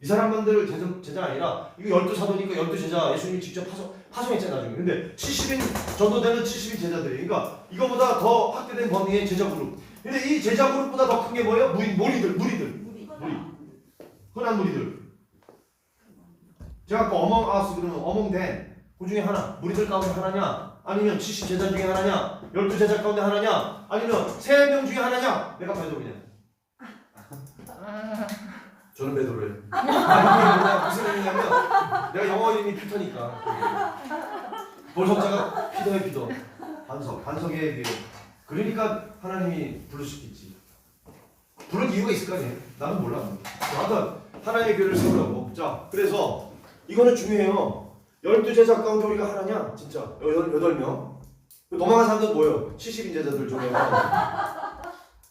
이 사람들 제자가 아니라 이거 12사도니까 12제자 예수님이 직접 파송했잖아요 나중에. 근데 70인 전도되는 70인 제자들이 그러니까 이거보다 더 확대된 범위의 제자 그룹. 근데 이 제자 그룹보다 더 큰 게 뭐예요? 무리들. 흔한 무리들. 제가 아까 어멍 아스 그러면 어멍 된그 중에 하나. 무리들 가운데 하나냐? 아니면 70 제자 중에 하나냐? 12제자 가운데 하나냐? 아니면 3명 중에 하나냐? 내가 베드로냐? 저는 베드로예요. 무슨 의미냐면 내가 영어 이름이 피터니까. 볼석자가 피터. 반석의 그. 그러니까 하나님이 부르셨겠지. 부른 이유가 있을 거 아니에요? 나는 몰라. 하여튼 하나님의 교회를 세우라고. 자, 그래서 이거는 중요해요. 12제자 가운데 우리가 하나냐? 진짜 8명. 도망간 사람들은 뭐예요? 70인 제자들 중에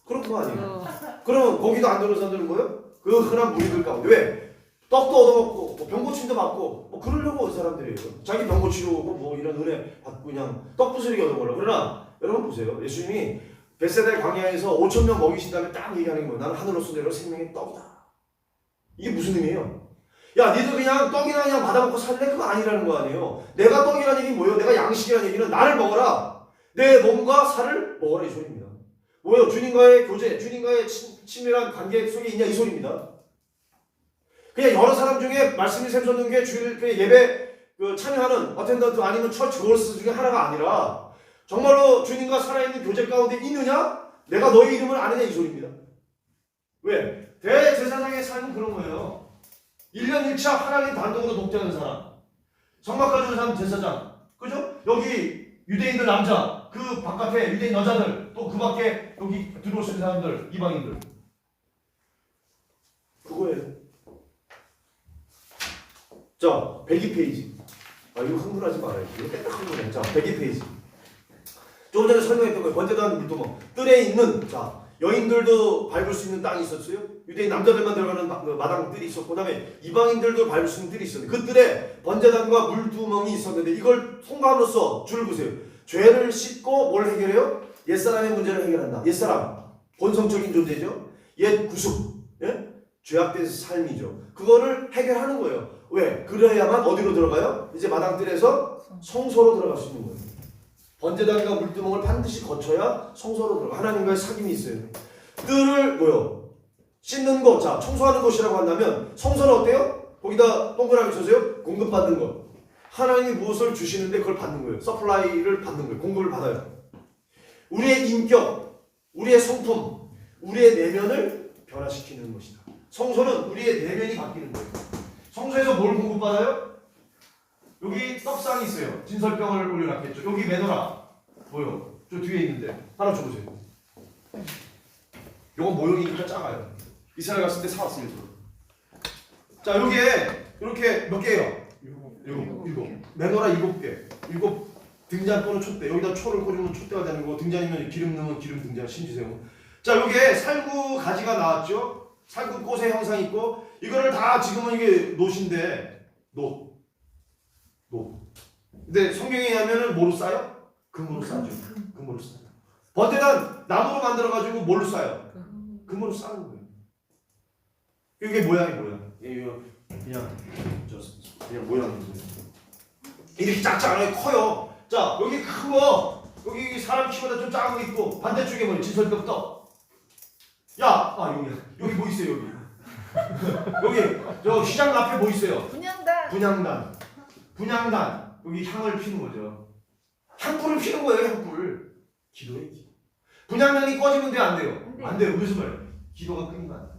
그런 거 아니에요? 그러면 거기도 안 들어온 사람들은 뭐예요? 그 흔한 무리들 가운데 왜? 떡도 얻어먹고 뭐 병고침도 받고 뭐 그러려고 온 사람들이에요. 자기 병고치러 오고 뭐 이런 은혜 받고 그냥 떡 부스러기 얻어먹으려고. 그러나 여러분 보세요. 예수님이 벳세다 광야에서 5,000명 먹이신 다음에 딱 얘기하는 거예요. 나는 하늘로서 내려온 생명의 떡이다. 이게 무슨 의미예요? 야, 니들 그냥 떡이나 그냥 받아먹고 살래? 그거 아니라는 거 아니에요. 내가 떡이라는 얘기 뭐예요? 내가 양식이라는 얘기는 나를 먹어라. 내 몸과 살을 먹어라 이 소리입니다. 뭐예요? 주님과의 교제, 주님과의 친밀한 관계 속에 있냐 이 소리입니다. 그냥 여러 사람 중에 말씀이 샘솟는 게 주일 예배 참여하는 어텐던트 아니면 처치 걸스 중에 하나가 아니라 정말로 주님과 살아있는 교제 가운데 있느냐? 내가 너의 이름을 아느냐 이 소리입니다. 왜? 대제사장의 삶은 그런 거예요. 1년 1차 하나님 단독으로 독대하는 사람. 성막 가져오는 사람 제사장. 그죠? 여기 유대인들 남자, 그 바깥에 유대인 여자들, 또 그 밖에 여기 들어올 수 있는 사람들, 이방인들. 그거예요. 자, 102페이지. 이거 흥분하지 말아요. 이거 맨날 흥분해. 자, 102페이지. 조금 전에 설명했던 거예요. 번제단 물도망. 뜰에 있는, 자, 여인들도 밟을 수 있는 땅이 있었어요. 유대인 남자들만 들어가는 마당 뜰이 있었고, 그 다음에 이방인들도 밟을 수 있는 뜰이 있었는데, 그 뜰에 번제단과 물두멍이 있었는데, 이걸 통과함으로써 줄을 보세요. 죄를 씻고 뭘 해결해요? 옛사람의 문제를 해결한다. 옛사람. 본성적인 존재죠. 옛 구습. 예? 죄악된 삶이죠. 그거를 해결하는 거예요. 왜? 그래야만 어디로 들어가요? 이제 마당뜰에서 성소로 들어갈 수 있는 거예요. 번제단과 물두멍을 반드시 거쳐야 성소로 들어가. 하나님과의 사귐이 있어요. 뜰을 뭐요? 씻는 것, 자 청소하는 것이라고 한다면 성소는 어때요? 거기다 동그라미 쳐서요. 공급받는 것. 하나님이 무엇을 주시는데 그걸 받는 거예요. 서플라이를 받는 거예요. 공급을 받아요. 우리의 인격, 우리의 성품, 우리의 내면을 변화시키는 것이다. 성소는 우리의 내면이 바뀌는 거예요. 성소에서 뭘 공급받아요? 여기 떡상이 있어요. 진설병을 올려놨겠죠. 여기 메노라. 뭐요? 저 뒤에 있는데 하나 줘보세요. 요건 모형이니까 작아요. 이스라엘 갔을 때 사왔어요. 자, 여기에 이렇게 몇 개예요? 7. 메노라 7개. 7 등잔 또는 촛대. 여기다 초를 꽂으면 촛대가 되는 거고, 등잔이면 기름 넣으면 기름 등잔 심지세요. 자, 여기에 살구 가지가 나왔죠. 살구 꽃의 형상이 있고, 이거를 다 지금은 이게 놋인데 놋. 근데 성경에 의하면은 뭐로 싸요? 금으로 싸죠. 금으로 싸요. 번제단 나무로 만들어가지고 뭘로 싸요? 금으로 싸는 거예요. 이게 모양이 뭐야? 이거 그냥 모양이 이렇게 작지 않아요. 커요. 자, 여기 큰 거, 여기 사람 키보다 좀 작은 거 있고, 반대쪽에 뭐예요? 진설병 떡. 야, 여기 뭐 있어요? 여기 저 시장 앞에 뭐 있어요? 분향단. 여기 향을 피는 거죠. 향불을 피는 거예요. 향불. 기도해 기도. 분향단이 꺼지면 돼 안 돼요? 안 돼요. 안 돼요. 무슨 말? 기도가 끊이면 안 돼.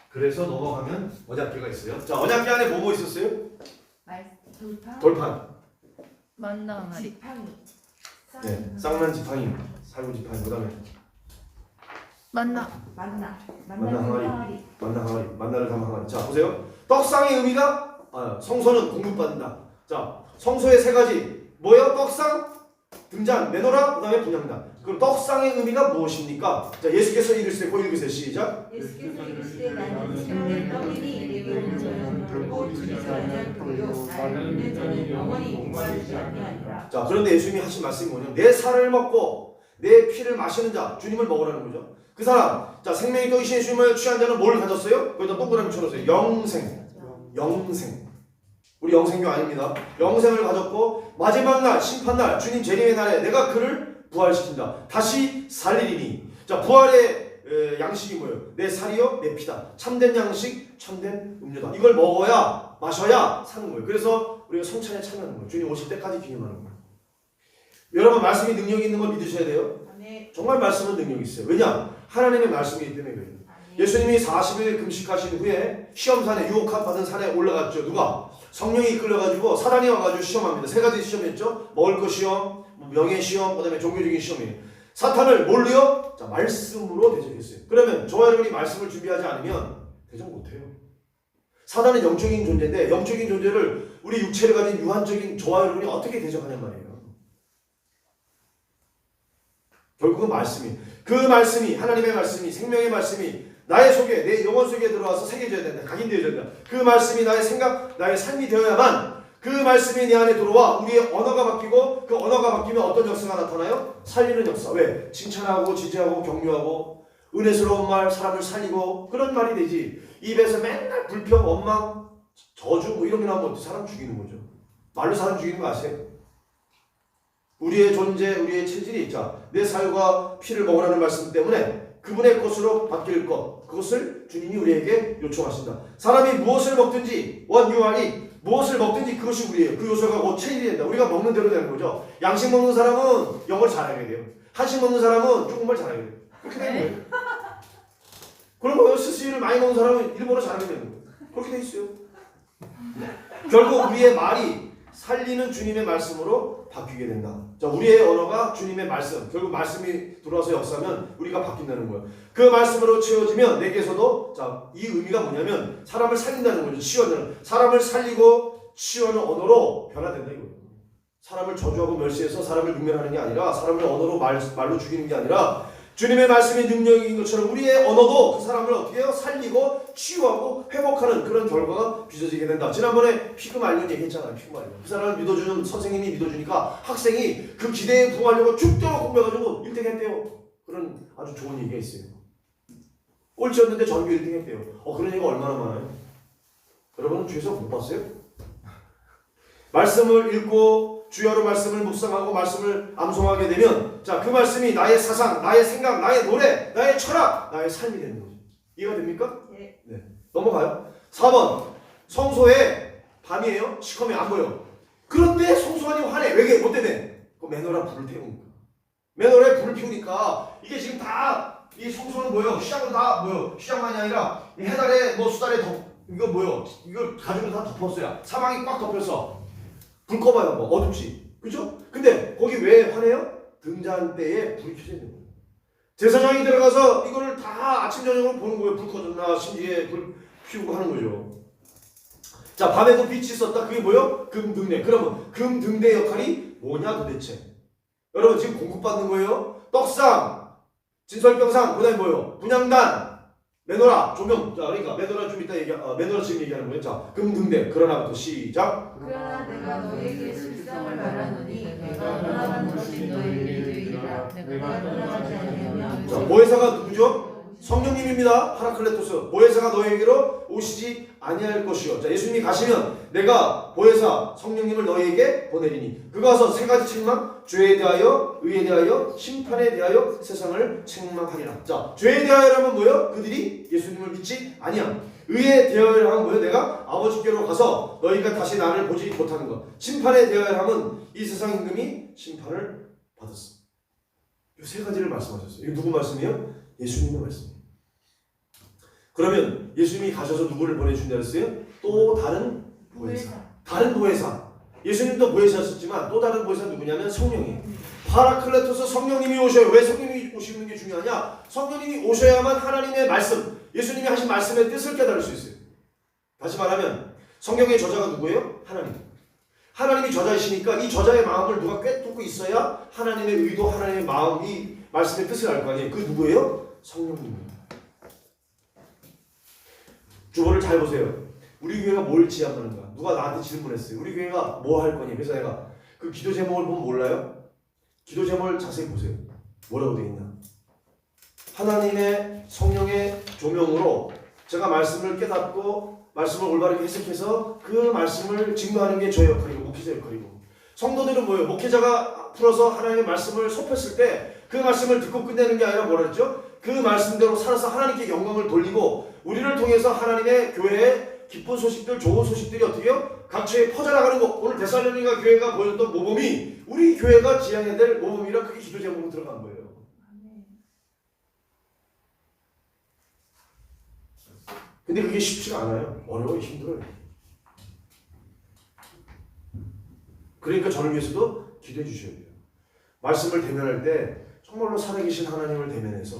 그래서 넘어가면 언약궤가 있어요. 자, 언약궤 안에 뭐 있었어요? 돌파. 돌판. 만나 항아리. 지팡이. 네, 쌍난 지팡이, 살구 지팡이. 그다음에 만나. 만나. 만나 항아리. 항아리. 만나 항아리, 만나를 담은 항아리. 자, 보세요. 떡상의 의미가 성소는 공급받는다. 자, 성소의 세 가지 뭐예요? 떡상, 등잔, 메노라, 그다음에 분향단. 그럼 떡상의 의미가 무엇입니까? 자, 예수께서 이르시되 고 읽으세요. 시작. 예수께서 이르시되 나는 생명의 떡이니 내게 오는 자는 결코 주리지 아니하고요 나를 믿는 자는 영원히 목마르지 아니하리라. 자, 그런데 예수님이 하신 말씀이 뭐냐면 내 살을 먹고 내 피를 마시는 자, 주님을 먹으라는 거죠. 그 사람, 자, 생명의 떡이신 예수님을 취한 자는 뭘 가졌어요? 거기다 동그라미 쳐놓으세요. 영생. 영생. 우리 영생교 아닙니다. 영생을 가졌고 마지막 날, 심판날, 주님 재림의 날에 내가 그를 부활시킨다. 다시 살리리니. 자, 부활의 양식이 뭐예요? 내 살이요, 내 피다. 참된 양식, 참된 음료다. 이걸 먹어야, 마셔야 사는 거예요. 그래서 우리가 성찬에 참여하는 거예요. 주님 오실 때까지 기념하는 거예요. 여러분, 말씀이 능력이 있는 걸 믿으셔야 돼요. 아멘. 정말 말씀은 능력이 있어요. 왜냐? 하나님의 말씀이기 때문에 그래요. 예수님이 40일 금식하신 후에 시험산에 유혹받은 산에 올라갔죠. 누가? 성령이 이끌려가지고 사단이 와가지고 시험합니다. 세 가지 시험이었죠. 먹을 것 시험, 명예 시험, 그다음에 종교적인 시험이에요. 사탄을 뭘로요? 자, 말씀으로 대적했어요. 그러면 저와 여러분이 말씀을 준비하지 않으면 대적 못해요. 사단은 영적인 존재인데 영적인 존재를 우리 육체를 가진 유한적인 저와 여러분이 어떻게 대적하냔 말이에요. 결국은 말씀이, 그 말씀이, 하나님의 말씀이, 생명의 말씀이 나의 속에, 내 영혼 속에 들어와서 새겨져야 된다. 각인되어야 된다. 그 말씀이 나의 생각, 나의 삶이 되어야만 그 말씀이 내 안에 들어와 우리의 언어가 바뀌고 그 언어가 바뀌면 어떤 역사가 나타나요? 살리는 역사. 왜? 칭찬하고 지지하고 격려하고 은혜스러운 말, 사람을 살리고 그런 말이 되지. 입에서 맨날 불평, 원망, 저주 뭐 이런 게 나오면 사람 죽이는 거죠. 말로 사람 죽이는 거 아세요? 우리의 존재, 우리의 체질이 자, 내 살과 피를 먹으라는 말씀 때문에 그분의 것으로 바뀔 것, 그것을 주님이 우리에게 요청하신다. 사람이 무엇을 먹든지 원유아니 무엇을 먹든지 그것이 우리예요. 그 요소가 곧 체질이 된다. 우리가 먹는 대로 되는 거죠. 양식 먹는 사람은 영어를 잘하게 돼요. 한식 먹는 사람은 중국말 잘하게 돼요. 그렇게 되는 거예요. 그리고 스시를 많이 먹는 사람은 일본어 잘하게 되는 거예요. 그렇게 돼 있어요. 결국 우리의 말이 살리는 주님의 말씀으로 바뀌게 된다. 자, 우리의 언어가 주님의 말씀, 결국 말씀이 들어와서 역사하면 우리가 바뀐다는 거예요. 그 말씀으로 채워지면 내게서도 자, 이 의미가 뭐냐면 사람을 살린다는 거죠. 치유하는, 사람을 살리고 치유하는 언어로 변화된다 이거예요. 사람을 저주하고 멸시해서 사람을 능멸하는 게 아니라 사람을 언어로 말로 죽이는 게 아니라 주님의 말씀이 능력인 것처럼 우리의 언어도 그 사람을 어떻게 해요? 살리고 치유하고 회복하는 그런 결과가 빚어지게 된다. 지난번에 피그말리온 얘기했잖아요. 피그말리온. 그 사람을 믿어주는 선생님이 믿어주니까 학생이 그 기대에 부응하려고 죽도록 공부해가지고 1등 했대요. 그런 아주 좋은 얘기가 있어요. 꼴찌였는데 전교 1등 했대요. 그런 얘기가 얼마나 많아요? 여러분은 주에서 못 봤어요? 말씀을 읽고 주여로 말씀을 묵상하고 말씀을 암송하게 되면 자, 그 말씀이 나의 사상, 나의 생각, 나의 노래, 나의 철학, 나의 삶이 되는 거죠. 이해가 됩니까? 네. 네. 넘어가요. 4번. 성소에 밤이에요. 시커매 안 보여. 그런데 성소관이 화내. 왜? 뭐 때문에? 그 매너라 불을 태우니까. 매너에 불을 피우니까 이게 지금 다 이 성소는 뭐예요? 시장으로 다 뭐예요? 시장만이 아니라 해달에 뭐 수달에 이거 뭐예요? 이걸 가지고 다 덮었어요. 사방이 꽉 덮여서 불 꺼봐요. 뭐 어둡지. 그죠? 근데 거기 왜 화내요? 등잔 때에 불이 켜져 있는 거예요. 제사장이 들어가서 이거를 다 아침 저녁으로 보는 거예요. 불 꺼졌나 심지에 불 피우고 하는 거죠. 자, 밤에도 빛이 있었다. 그게 뭐예요? 금등대. 그러면 금등대 역할이 뭐냐 도대체? 여러분 지금 공급받는 거예요. 떡상, 진설병상, 그다음에 뭐예요? 분향단, 매너라, 조명. 자, 그러니까 매너라 좀 이따 매너라 지금 얘기하는 거예요. 자, 금등대. 그러나부터 시작. 그러나 내가 너에게 실상을 말하노니 내가 떠나가는 것이 너에게 되리라. 내가 떠나가지 아니하면 자, 모회사가 누구죠? 성령님입니다. 파라클레토스. 보혜사가 너에게로 오시지 아니할 것이요. 자, 예수님이 가시면 내가 보혜사 성령님을 너에게 보내리니 그가 와서 세 가지 책망, 죄에 대하여, 의에 대하여, 심판에 대하여 세상을 책망하리라. 자, 죄에 대하여라면 뭐예요? 그들이 예수님을 믿지 아니함. 의에 대하여라면 뭐예요? 내가 아버지께로 가서 너희가 다시 나를 보지 못하는 것. 심판에 대하여라면 이 세상 임금이 심판을 받았어. 이 세 가지를 말씀하셨어요. 이거 누구 말씀이에요? 예수님의 말씀이에요. 그러면 예수님이 가셔서 누구를 보내준다 했어요? 또 다른 보혜사. 다른 보혜사. 예수님도 보혜사였지만 또 다른 보혜사 누구냐면 성령이에요. 파라클레토스 성령님이 오셔요. 왜 성령님이 오시는 게 중요하냐? 성령님이 오셔야만 하나님의 말씀, 예수님이 하신 말씀의 뜻을 깨달을 수 있어요. 다시 말하면 성경의 저자가 누구예요? 하나님. 하나님이 저자이시니까 이 저자의 마음을 누가 꿰뚫고 있어야 하나님의 의도, 하나님의 마음, 이 말씀의 뜻을 알 거 아니에요. 그 누구예요? 성령님입니다. 주보를 잘 보세요. 우리 교회가 뭘 지향하는가? 누가 나한테 질문했어요. 우리 교회가 뭐 할 거니? 그래서 내가 그 기도 제목을 보면 몰라요? 기도 제목을 자세히 보세요. 뭐라고 되어 있나? 하나님의 성령의 조명으로 제가 말씀을 깨닫고 말씀을 올바르게 해석해서 그 말씀을 증거하는 게 저의 역할이고 목회자 역할이고, 성도들은 뭐예요? 목회자가 풀어서 하나님의 말씀을 소폈을 때 그 말씀을 듣고 끝내는 게 아니라 뭐라 했죠? 그 말씀대로 살아서 하나님께 영광을 돌리고 우리를 통해서 하나님의 교회의 기쁜 소식들, 좋은 소식들이 어떻게 해요? 각처에 퍼져나가는 거. 오늘 데살로니가 교회가 보여줬던 모범이 우리 교회가 지향해야 될 모범이라 그게 기도 제목으로 들어간 거예요. 근데 그게 쉽지가 않아요. 어려워요. 힘들어요. 그러니까 저를 위해서도 기도해 주셔야 돼요. 말씀을 대면할 때 정말로 살아계신 하나님을 대면해서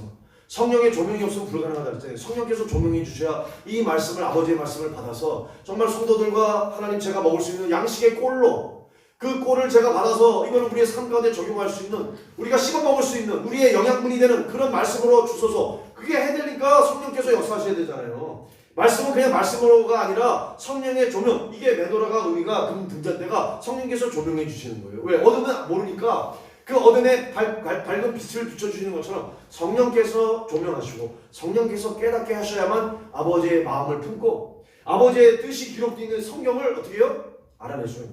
성령의 조명이 없으면 불가능하다 그랬잖아요. 성령께서 조명해 주셔야 이 말씀을, 아버지의 말씀을 받아서 정말 성도들과 하나님 제가 먹을 수 있는 양식의 꼴로, 그 꼴을 제가 받아서 이거는 우리의 삶 가운데 적용할 수 있는, 우리가 씹어 먹을 수 있는 우리의 영양분이 되는 그런 말씀으로 주소서. 그게 해드리니까 성령께서 역사하셔야 되잖아요. 말씀은 그냥 말씀으로가 아니라 성령의 조명. 이게 메도라가 의미가 금등잔 때가 성령께서 조명해 주시는 거예요. 왜? 어둠은 모르니까 그 어둠에 밝은 빛을 비춰주시는 것처럼 성령께서 조명하시고 성령께서 깨닫게 하셔야만 아버지의 마음을 품고 아버지의 뜻이 기록되어 있는 성경을 어떻게 해요? 알아내줘요.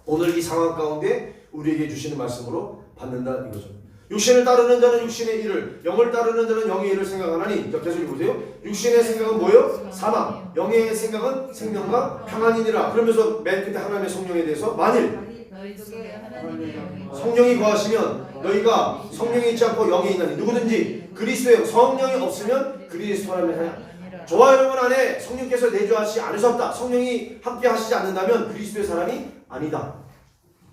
오늘 이 상황 가운데 우리에게 주시는 말씀으로 받는다 이거죠. 육신을 따르는 자는 육신의 일을, 영을 따르는 자는 영의 일을 생각하나니. 자, 계속 읽으세요. 육신의 생각은 뭐예요? 사망. 영의 생각은 생명과 평안이니라. 그러면서 맨 끝에 하나님의 성령에 대해서 만일 성령이 거하시면 너희가 성령이 있지 않고 영이 있나니. 누구든지 그리스도에 성령이 없으면 그리스도라는 사람이, 저와 여러분 안에 성령께서 내주하시지 않으셨다, 성령이 함께 하시지 않는다면 그리스도의 사람이 아니다.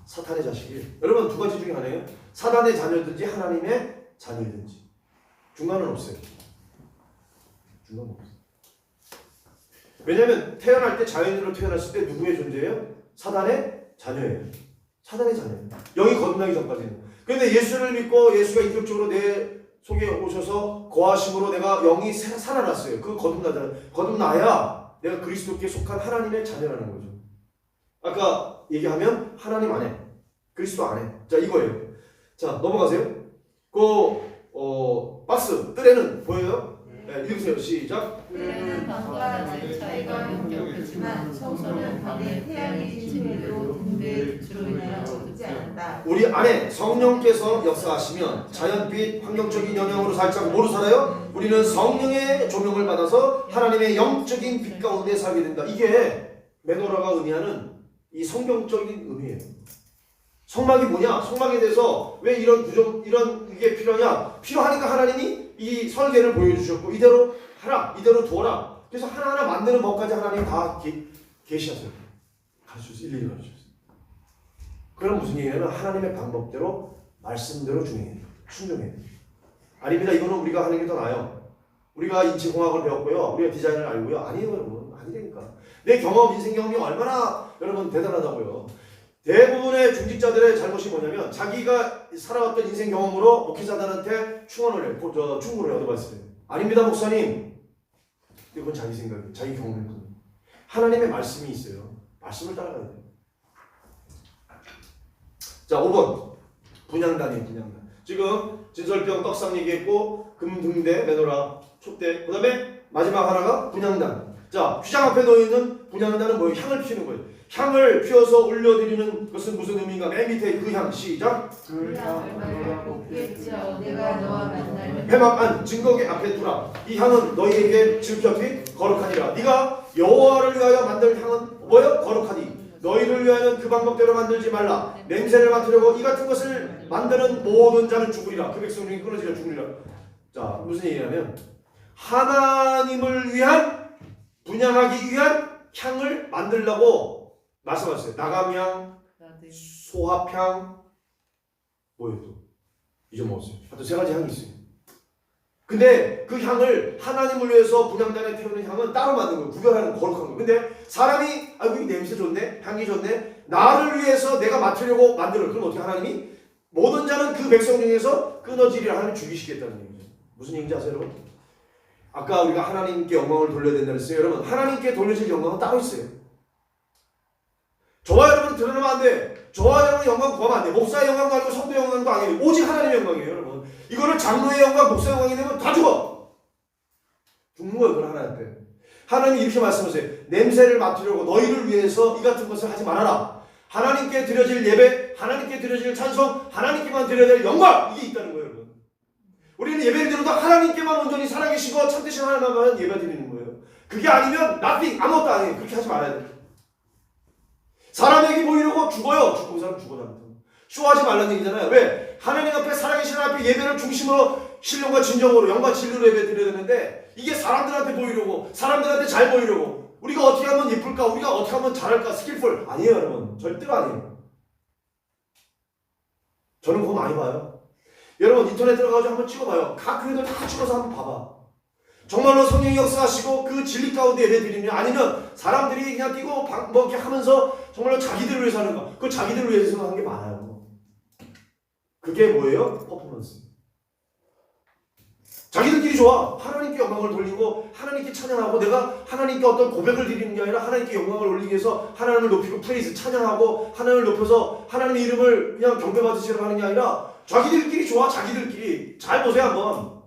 사탄의 자식이. 여러분 두 가지 중에 하나예요. 사단의 자녀든지 하나님의 자녀든지. 중간은 없어요. 중간은 없어요. 왜냐하면 태어날 때 자연으로 태어났을 때 누구의 존재예요? 사단의 자녀예요. 사단의 자녀예요. 영이 거듭나기 전까지는. 그런데 예수를 믿고 예수가 인격적으로 내 속에 오셔서 거하심으로 내가 영이 살아났어요. 그 거듭나잖아요. 거듭나야 내가 그리스도께 속한 하나님의 자녀라는 거죠. 아까 얘기하면 하나님 안에, 그리스도 안에. 자, 이거예요. 자, 넘어가세요. 박스 뜰에는 보여요? 네, 읽으세요. 시작. 뜰에는 밤과 낮의 차이가 역력하지만 성소는 밤에 태양이 지침에도 등대의 빛으로 인하여 어둡지 않는다. 우리 안에 성령께서 역사하시면 자연빛, 환경적인 영향으로 살짝 뭐로 살아요? 우리는 성령의 조명을 받아서 하나님의 영적인 빛 가운데 살게 된다. 이게 메노라가 의미하는 이 성경적인 의미예요. 성막이 뭐냐? 성막에 대해서 왜 이런 구조, 이런 이게 필요하냐? 필요하니까 하나님이 이 설계를 보여주셨고 이대로 하라, 이대로 두어라. 그래서 하나하나 만드는 법까지 하나님 다 계시하세요. 가르쳐주세요. 일일이 가르쳐주세요. 그럼 무슨 얘기냐면 하나님의 방법대로 말씀대로 준행해요. 순종해요. 아닙니다. 이거는 우리가 하는 게 더 나아요. 우리가 인체공학을 배웠고요. 우리가 디자인을 알고요. 아니에요, 여러분. 아니라니까. 내 경험, 인생 경험이 얼마나 여러분 대단하다고요. 대부분의 중직자들의 잘못이 뭐냐면 자기가 살아왔던 인생 경험으로 목회자들한테 충고를 얻어봤어요. 아닙니다, 목사님. 그건 자기 생각이에요. 자기 경험일 뿐. 하나님의 말씀이 있어요. 말씀을 따라가야 돼요. 자, 5번. 분양단이에요, 분양단. 지금 진설병 떡상 얘기했고 금등대 메노라 촛대 그 다음에 마지막 하나가 분향단. 자 휘장 앞에 놓여있는 분향단은 뭐예요? 향을 피우는 거예요. 향을 피워서 올려드리는 것은 무슨 의미인가? 맨 밑에 그 향 시작. 내가 너와 만나면 회막안 증거계 앞에 두라. 이 향은 너희에게 즐겨 거룩하니라. 네가 여호와를 위하여 만들 향은 뭐예요? 거룩하니. 너희를 위하여는 그 방법대로 만들지 말라. 냄새를 맡으려고 이 같은 것을 만드는 모든 자는 죽으리라. 그 백성 중에 끊어지려 죽으리라. 자 무슨 얘기냐면 하나님을 위한 분향하기 위한 향을 만들려고 말씀하셨어요. 나감향, 소합향, 뭐예요 또? 잊어먹었어요. 하여튼 세 가지 향이 있어요. 근데 그 향을 하나님을 위해서 분향단에 태우는 향은 따로 만든 거예요. 구별하는 거룩한 거예요. 근데 사람이 아이고 이 냄새 좋네, 향이 좋네, 나를 위해서 내가 맡으려고 만들어. 그럼 어떻게 하나님이 모든 자는 그 백성 중에서 끊어지리라. 하나님 죽이시겠다는 얘기죠. 무슨 얘기인지 아세요 여러분? 아까 우리가 하나님께 영광을 돌려야 된다 그랬어요. 여러분 하나님께 돌려질 영광은 따로 있어요. 저와 여러분 드러내면 안 돼. 저와 여러분 영광 구하면 안 돼. 목사의 영광도 아니고 성도의 영광도 아니에요. 오직 하나님의 영광이에요 여러분. 이거를 장로의 영광, 목사의 영광이 되면 다 죽어. 죽는 거예요 그건 하나님 앞에. 하나님이 이렇게 말씀하세요. 냄새를 맡으려고 너희를 위해서 이 같은 것을 하지 말아라. 하나님께 드려질 예배, 하나님께 드려질 찬송, 하나님께만 드려야 될 영광, 이게 있다는 거예요 여러분. 우리는 예배를 드려도 하나님께만 온전히 살아계시고 참되신 하나님만 예배 드리는 거예요. 그게 아니면 nothing, 아무것도 아니에요. 그렇게 하지 말아야 돼요. 사람에게 보이려고 죽어요. 죽고 그 사람 죽어요. 쇼하지 말라는 얘기잖아요. 왜? 하나님 앞에 살아계신 하나님 앞에 예배를 중심으로 신령과 진정으로 영과 진리로 예배 드려야 되는데 이게 사람들한테 보이려고, 사람들한테 잘 보이려고, 우리가 어떻게 하면 예쁠까, 우리가 어떻게 하면 잘할까, 스킬풀 아니에요 여러분. 절대로 아니에요. 저는 그거 많이 봐요. 여러분 인터넷 들어가서 한번 찍어봐요. 각 교회들 다 찍어서 한번 봐봐. 정말로 성령이 역사하시고 그 진리 가운데 예배 드리냐, 아니면 사람들이 그냥 뛰고 뭐 이렇게 하면서 정말로 자기들을 위해서 하는 거, 그 자기들을 위해서 하는 게 많아요. 그게 뭐예요? 퍼포먼스. 자기들끼리 좋아. 하나님께 영광을 돌리고 하나님께 찬양하고, 내가 하나님께 어떤 고백을 드리는 게 아니라 하나님께 영광을 올리기 위해서 하나님을 높이고 프레이즈 찬양하고 하나님을 높여서 하나님의 이름을 그냥 경배받으시려고 하는 게 아니라 자기들끼리 좋아. 자기들끼리. 잘 보세요 한번.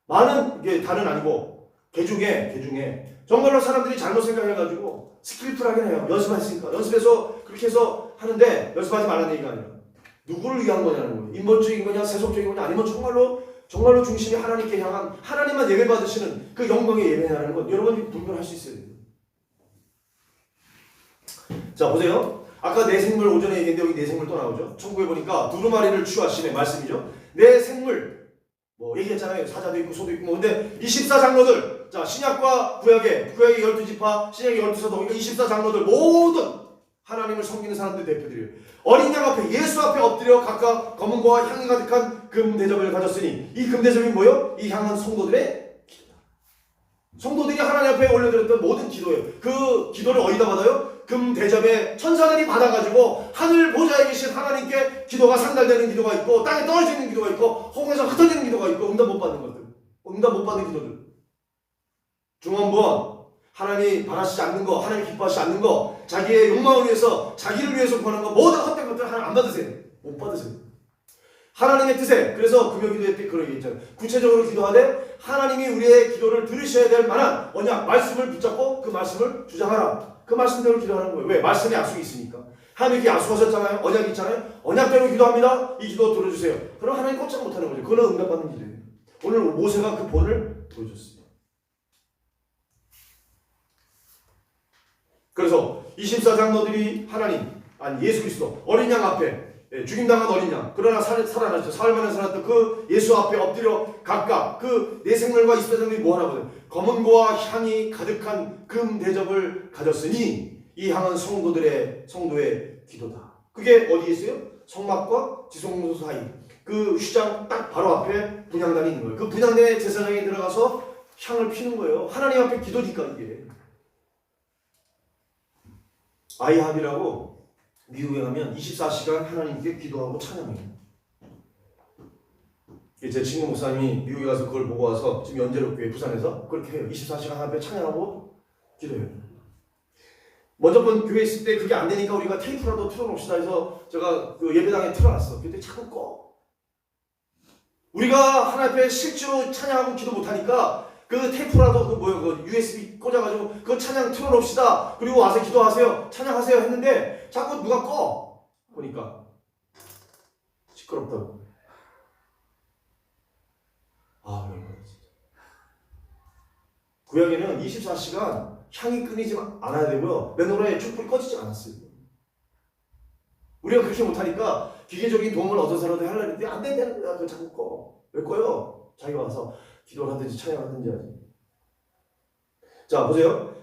많은 게 다는 아니고 개 중에 정말로 사람들이 잘못 생각해가지고 스킬풀하게 해요. 연습했으니까 연습해서 그렇게 해서 하는데 연습하지 말라는 얘기가 아니라 누구를 위한 거냐는 거예요. 인본적인 거냐 세속적인 거냐, 아니면 정말로 중심이 하나님께 향한, 하나님만 예배받으시는 그 영광의 예배냐는 것, 여러분이 분별할 수 있어야 돼요. 자 보세요. 아까 내 생물 오전에 얘기했는데 여기 내 생물 또 나오죠. 천국에 보니까 두루마리를 취하시네 말씀이죠. 내 생물 뭐 얘기했잖아요. 사자도 있고 소도 있고 뭐. 근데 24장로들, 자 신약과 구약의 12지파, 신약의 12사도, 24장로들 모든 하나님을 섬기는 사람들 대표들이에요. 어린 양 앞에, 예수 앞에 엎드려 각각 검은고와 향이 가득한 금대접을 가졌으니, 이 금대접이 뭐예요? 이 향은 성도들의 기도다. 성도들이 하나님 앞에 올려드렸던 모든 기도예요. 그 기도를 어디다 받아요? 금대접에 천사들이 받아가지고 하늘 보좌에 계신 하나님께 기도가 상달되는 기도가 있고, 땅에 떨어지는 기도가 있고, 홍에서 흩어지는 기도가 있고, 응답 못 받는 것들, 응답 못 받는 기도들. 중원부원, 하나님 바라시지 않는 거, 하나님 기뻐하시지 않는 거, 자기의 욕망을 위해서, 자기를 위해서 구하는 거, 모든 헛된 것들 하나님 안 받으세요. 못 받으세요. 하나님의 뜻에, 그래서 금요 기도회 때 그런 얘기 있잖아요. 구체적으로 기도하되 하나님이 우리의 기도를 들으셔야 될 만한 언약, 말씀을 붙잡고 그 말씀을 주장하라. 그 말씀대로 기도하는 거예요. 왜? 말씀에 약속이 있으니까. 하나님께 약속하셨잖아요. 언약이 있잖아요. 언약대로 기도합니다. 이 기도 들어주세요. 그럼 하나님 꼼짝 못하는 거죠. 그건 응답받는 기도예요. 오늘 모세가 그 본을 보여줬습니다. 그래서 24장로들이 하나님, 아니 예수 그리스도 어린 양 앞에, 죽임당한 어린 양, 그러나 살아났죠. 사흘 만에 살았던 그 예수 앞에 엎드려 각각 그 내 생물과 24장로들이 뭐하나 보세요. 검은고와 향이 가득한 금 대접을 가졌으니 이 향은 성도의 기도다. 그게 어디에 있어요? 성막과 지성소 사이 그 휘장 딱 바로 앞에 분향단이 있는 거예요. 그 분향단의 제사장에 들어가서 향을 피는 거예요. 하나님 앞에 기도니까 이게. 아이합이라고 미국에 가면 24시간 하나님께 기도하고 찬양해요. 제 친구 목사님이 미국에 가서 그걸 보고 와서 지금 연재로 교회 부산에서 그렇게 해요. 24시간 하나님께 찬양하고 기도해요. 먼저 번 교회 있을 때 그게 안 되니까 우리가 테이프라도 틀어놓읍시다 해서 제가 그 예배당에 틀어놨어. 근데 자꾸 꺼. 우리가 하나님 앞에 실제로 찬양하고 기도 못하니까 그 테이프라도 그 USB 꽂아가지고 그 찬양 틀어놓읍시다. 그리고 와서 기도하세요. 찬양하세요 했는데 자꾸 누가 꺼. 보니까 시끄럽다고. 아, 그런 거야 진짜. 구약에는 24시간 향이 끊이지 않아야 되고요. 맨홀에 촛불이 꺼지지 않았어요. 우리가 그렇게 못하니까 기계적인 도움을 얻어서라도 하려고 했는데 안 되냐는 거야. 그거 자꾸 꺼. 왜 꺼요? 자기가 와서 기도를 하든지 찬양을 하든지 하지. 자, 보세요.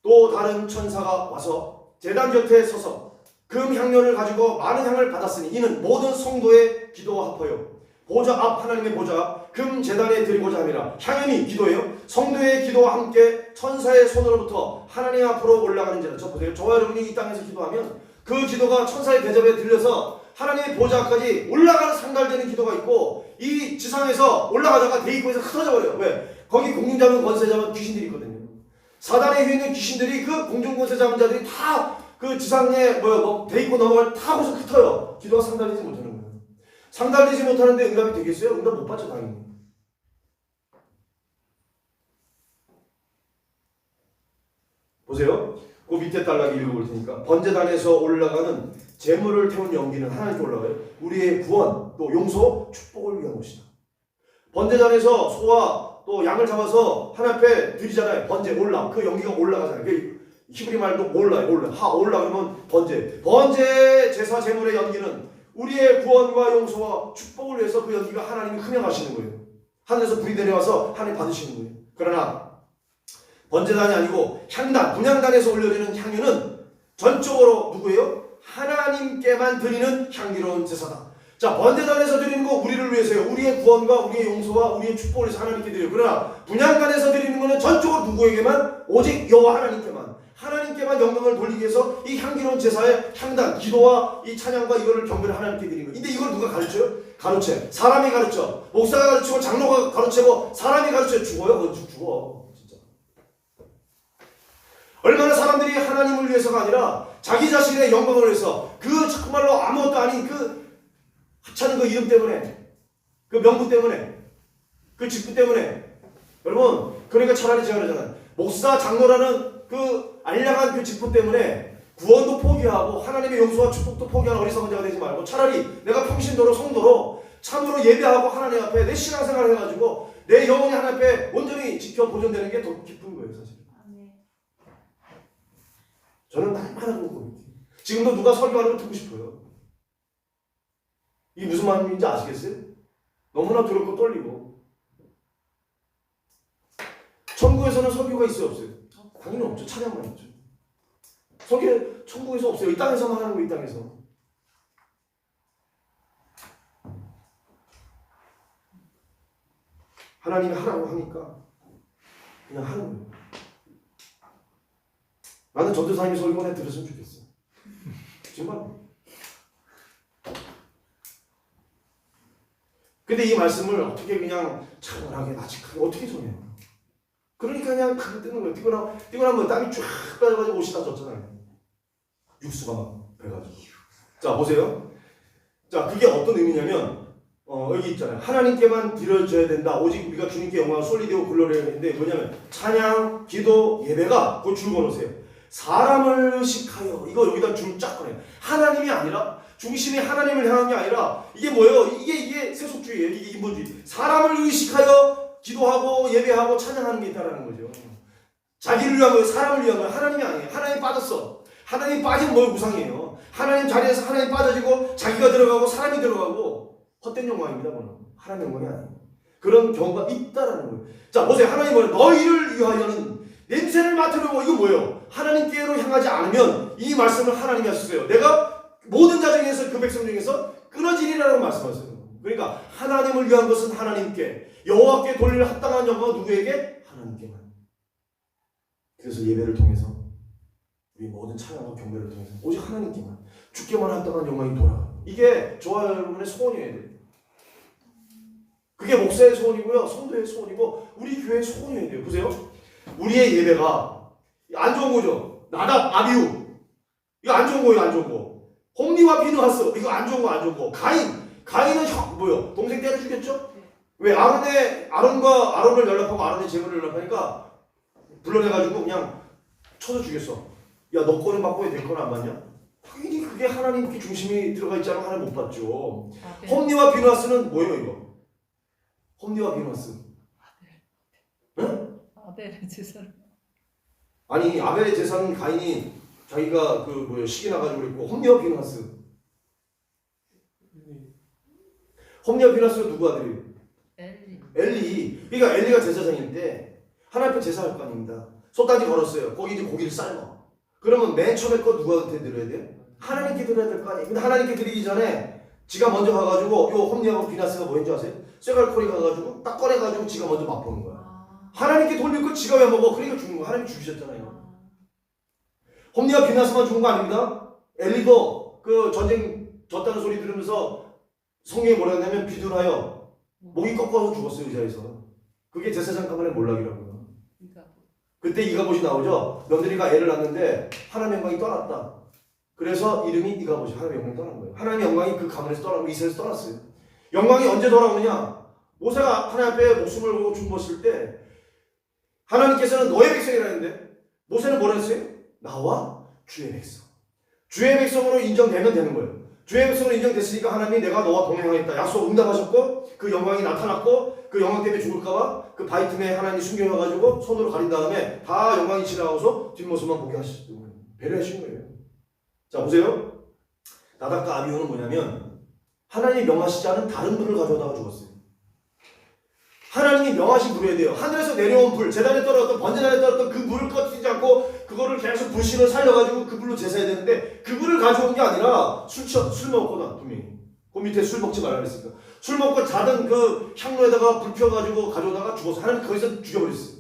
또 다른 천사가 와서 제단 곁에 서서 금 향료를 가지고 많은 향을 받았으니 이는 모든 성도의 기도와 합하여 보좌 앞 하나님의 보좌 앞 금 제단에 드리고자 함이라. 향연이 기도예요. 성도의 기도와 함께 천사의 손으로부터 하나님 앞으로 올라가는지라. 저 보세요. 저와 여러분이 이 땅에서 기도하면 그 기도가 천사의 대접에 들려서 하나님의 보좌까지 올라가는 상달되는 기도가 있고 이 지상에서 올라가다가 대기권에서 흩어져 버려요. 왜? 거기 공중 잡은 권세 잡은 귀신들이 있거든요. 사단에 휘 있는 귀신들이 그 공중 권세 잡은 자들이 다 그 지상에 대기권 넘어갈 다 거기서 흩어요. 기도가 상달되지 못하는 거예요. 상달되지 못하는데 응답이 되겠어요? 응답 못 받죠 당연히. 보세요. 그 밑에 단락에 읽어볼 테니까 번제단에서 올라가는 재물을 태운 연기는 하나님께 올라가요. 우리의 구원 또 용서 축복을 위한 것이다. 번제단에서 소와 또 양을 잡아서 하나님 앞에 드리잖아요. 번제 올라 그 연기가 올라가잖아요. 그 히브리 말도 올라 그러면 번제 제사 제물의 연기는 우리의 구원과 용서와 축복을 위해서 그 연기가 하나님이 흥행하시는 거예요. 하늘에서 불이 내려와서 하나님 받으시는 거예요. 그러나 번제단이 아니고 향단, 분향단에서 올려지는 향유는 전적으로 누구예요? 하나님께만 드리는 향기로운 제사다. 자, 번제단에서 드리는 거 우리를 위해서요. 우리의 구원과 우리의 용서와 우리의 축복을 위해서 하나님께 드려요. 그러나 분향단에서 드리는 거는 전적으로 누구에게만? 오직 여호와 하나님께만 영광을 돌리기 위해서 이 향기로운 제사의 향단, 기도와 이 찬양과 이거를 경배를 하나님께 드리는 거예요. 근데 이걸 누가 가르쳐요? 가르쳐요. 사람이 가르쳐. 목사가 가르치고 장로가 가르치고 사람이 가르쳐요. 죽어요? 그건 죽어. 진짜. 얼마나 사람들이 하나님을 위해서가 아니라 자기 자신의 영광을 위해서 그 정말로 아무것도 아닌 그 하찮은 그 이름 때문에 그 명분 때문에 그 직분 때문에 여러분 그러니까 차라리 제가 그러잖아요. 목사 장로라는 그 알량한 그 직분 때문에 구원도 포기하고 하나님의 용서와 축복도 포기하는 어리석은 자가 되지 말고 차라리 내가 평신도로 성도로 참으로 예배하고 하나님 앞에 내 신앙생활을 해가지고 내 영혼이 하나님 앞에 온전히 지켜 보존되는 게 더 기쁜 거예요 사실. 저는 날마다 그런 겁니다. 지금도 누가 설교하는 거 듣고 싶어요. 이게 무슨 마음인지 아시겠어요? 너무나 두렵고 떨리고. 천국에서는 설교가 있어요 없어요? 당연히 없죠. 찬양만 있죠. 설교 천국에서 없어요. 이 땅에서만 하는 거 이 땅에서. 하나님이 하라고 하니까 그냥 하는 거예요. 나는 전도사님이 설교를 들었으면 좋겠어. 정말. 근데 이 말씀을 어떻게 그냥 차분하게 나직하게 어떻게 전해요? 그러니까 그냥 가득 뜨는 거예요. 뛰고 나면 땀이 쫙 빠져가지고 옷이 다 젖잖아요. 육수가 막 배가지고. 자 보세요. 자 그게 어떤 의미냐면 여기 있잖아요. 하나님께만 드려져야 된다. 오직 우리가 주님께 영광을 솔리되고 글로리해야 되는데 뭐냐면 찬양, 기도, 예배가 그거 줄 걸으세요. 사람을 의식하여 이거 여기다 줄 쫙 꺼내요. 하나님이 아니라 중심이 하나님을 향한 게 아니라 이게 뭐예요? 이게 세속주의예요. 이게 인본주의. 사람을 의식하여 기도하고 예배하고 찬양하는 게 있다라는 거죠. 자기를 위한 거예요. 사람을 위한 거예요. 하나님이 아니에요. 하나님 빠졌어. 하나님 빠지면 뭐예요? 우상이에요. 하나님 자리에서 하나님 빠져지고 자기가 들어가고 사람이 들어가고 헛된 영광입니다. 그거는 하나님 영광이 아니에요. 그런 경우가 있다라는 거예요. 자 보세요. 하나님 뭐예요? 너희를 위하여는 냄새를 맡으려고 이거 뭐예요? 하나님께로 향하지 않으면 이 말씀을 하나님이 하셨어요. 내가 모든 자중에서 그 백성 중에서 끊어지리라고 말씀하셨어요. 그러니까 하나님을 위한 것은 하나님께 여호와께 돌릴 합당한 영광은 누구에게? 하나님께만. 그래서 예배를 통해서 우리 모든 찬양과 경배를 통해서 오직 하나님께만 주께만 합당한 영광이 돌아가요. 이게 저와 여러분의 소원이어야 돼요. 그게 목사의 소원이고요. 성도의 소원이고 우리 교회의 소원이어야 돼요. 보세요. 우리의 예배가 안 좋은 거죠. 나답, 아비후. 이거 안 좋은 거예요, 안 좋은 거. 홈리와 비누하스. 이거 안 좋은 거, 안 좋은 거. 가인은 뭐요? 동생 때려 죽였죠? 왜? 아론을 연락하고 아론의 제물을 연락하니까 불러내가지고 그냥 쳐서 죽였어. 야, 너 거는 받고 왜 내 거는 안 받냐? 당연히 그게 하나님 중심이 들어가 있잖아. 하나님 못 받죠. 홈리와 비누하스는 뭐예요, 이거? 홈리와 비누하스. 응? 아벨의 제사를. 아니, 아벨의 제사는 가인이 자기가 시기 나가지고 그랬고, 홈리와 비누하스. 홈리와 비누하스는 누구 아들이에요? 엘리. 그러니까 엘리가 제사장일 때 하나님 앞에 제사할 거 아닙니다. 솥단지 걸었어요. 거기 이제 고기를 삶아. 그러면 맨 처음에 거 누구한테 드려야 돼요? 하나님께 드려야 될 거 아니에요. 근데 하나님께 드리기 전에 지가 먼저 가가지고 요 홈리하고 비나스가 뭐인지 아세요? 쇠갈코리 가가지고 딱 꺼내가지고 지가 먼저 맛보는 거야. 하나님께 돌릴 거 지가 왜 먹어? 그러니까 죽는 거야. 하나님이 죽이셨잖아요. 홈리와 비나스만 죽은 거 아닙니다. 엘리도 그 전쟁 졌다는 소리 들으면서 성경에 뭐라 했냐면 비둔하여 목이 꺾어서 죽었어요. 의자에서. 그게 제사장 가문의 몰락이라고요. 그때 이가봇이 나오죠. 며느리가 애를 낳는데 하나님의 영광이 떠났다. 그래서 이름이 이가봇이 하나님의 영광이 떠난 거예요. 하나님의 영광이 그 가문에서 떠나고 이스라엘에서 떠났어요. 영광이 언제 돌아오느냐? 모세가 하나님 앞에 목숨을 걸고 죽었을 때 하나님께서는 너의 백성이라는데 모세는 뭐라 했어요? 나와 주의 백성. 주의 백성으로 인정되면 되는 거예요. 주의 백성으로 인정됐으니까 하나님이 내가 너와 동행하겠다. 약속 응답하셨고 그 영광이 나타났고 그 영광 때문에 죽을까봐 그 바위 틈에 하나님이 숨겨놔가지고 손으로 가린 다음에 다 영광이 지나가서 뒷모습만 보게 하시고 배려하신 거예요. 자 보세요. 나답과 아비후는 뭐냐면 하나님이 명하시지 않은 다른 불을 가져다가 죽었어요. 하나님이 명하신 불이어야 돼요. 하늘에서 내려온 불, 제단에 떨어졌던 번제단에 떨어졌던 그 불을 꺼지지 않고 그거를 계속 불신을 살려가지고 그 불로 제사해야 되는데 그 불을 가져온 게 아니라 술 먹었거든 분명히. 그 밑에 술 먹지 말라 그랬으니까 술 먹고 자던 그 향로에다가 불 피워가지고 가져오다가 죽어서 하나님 거기서 죽여버렸어요.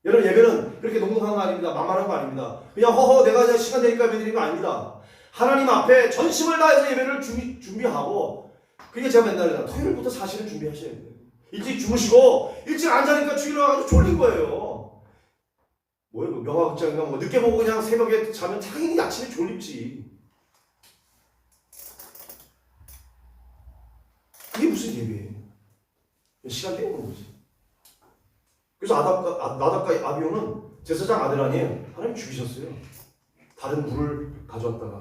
여러분 예배는 그렇게 농담한 거 아닙니다. 만만한 거 아닙니다. 그냥 허허 내가 이제 시간 되니까 예배 드리는 거 아닙니다. 하나님 앞에 전심을 다해서 예배를 준비하고 그게 제가 맨날 그러잖아요. 토요일부터 사실은 준비하셔야 돼요. 일찍 주무시고 일찍 안 자니까 죽이러 가서 졸린 거예요. 뭐예요? 명화극장인가 뭐 늦게 보고 그냥 새벽에 자면 당연히 아침에 졸립지. 이게 무슨 예배예요? 시간 때우는 거지. 그래서 나답과 아비후는 제사장 아들 아니에요. 하나님 죽이셨어요. 다른 불을 가져왔다가.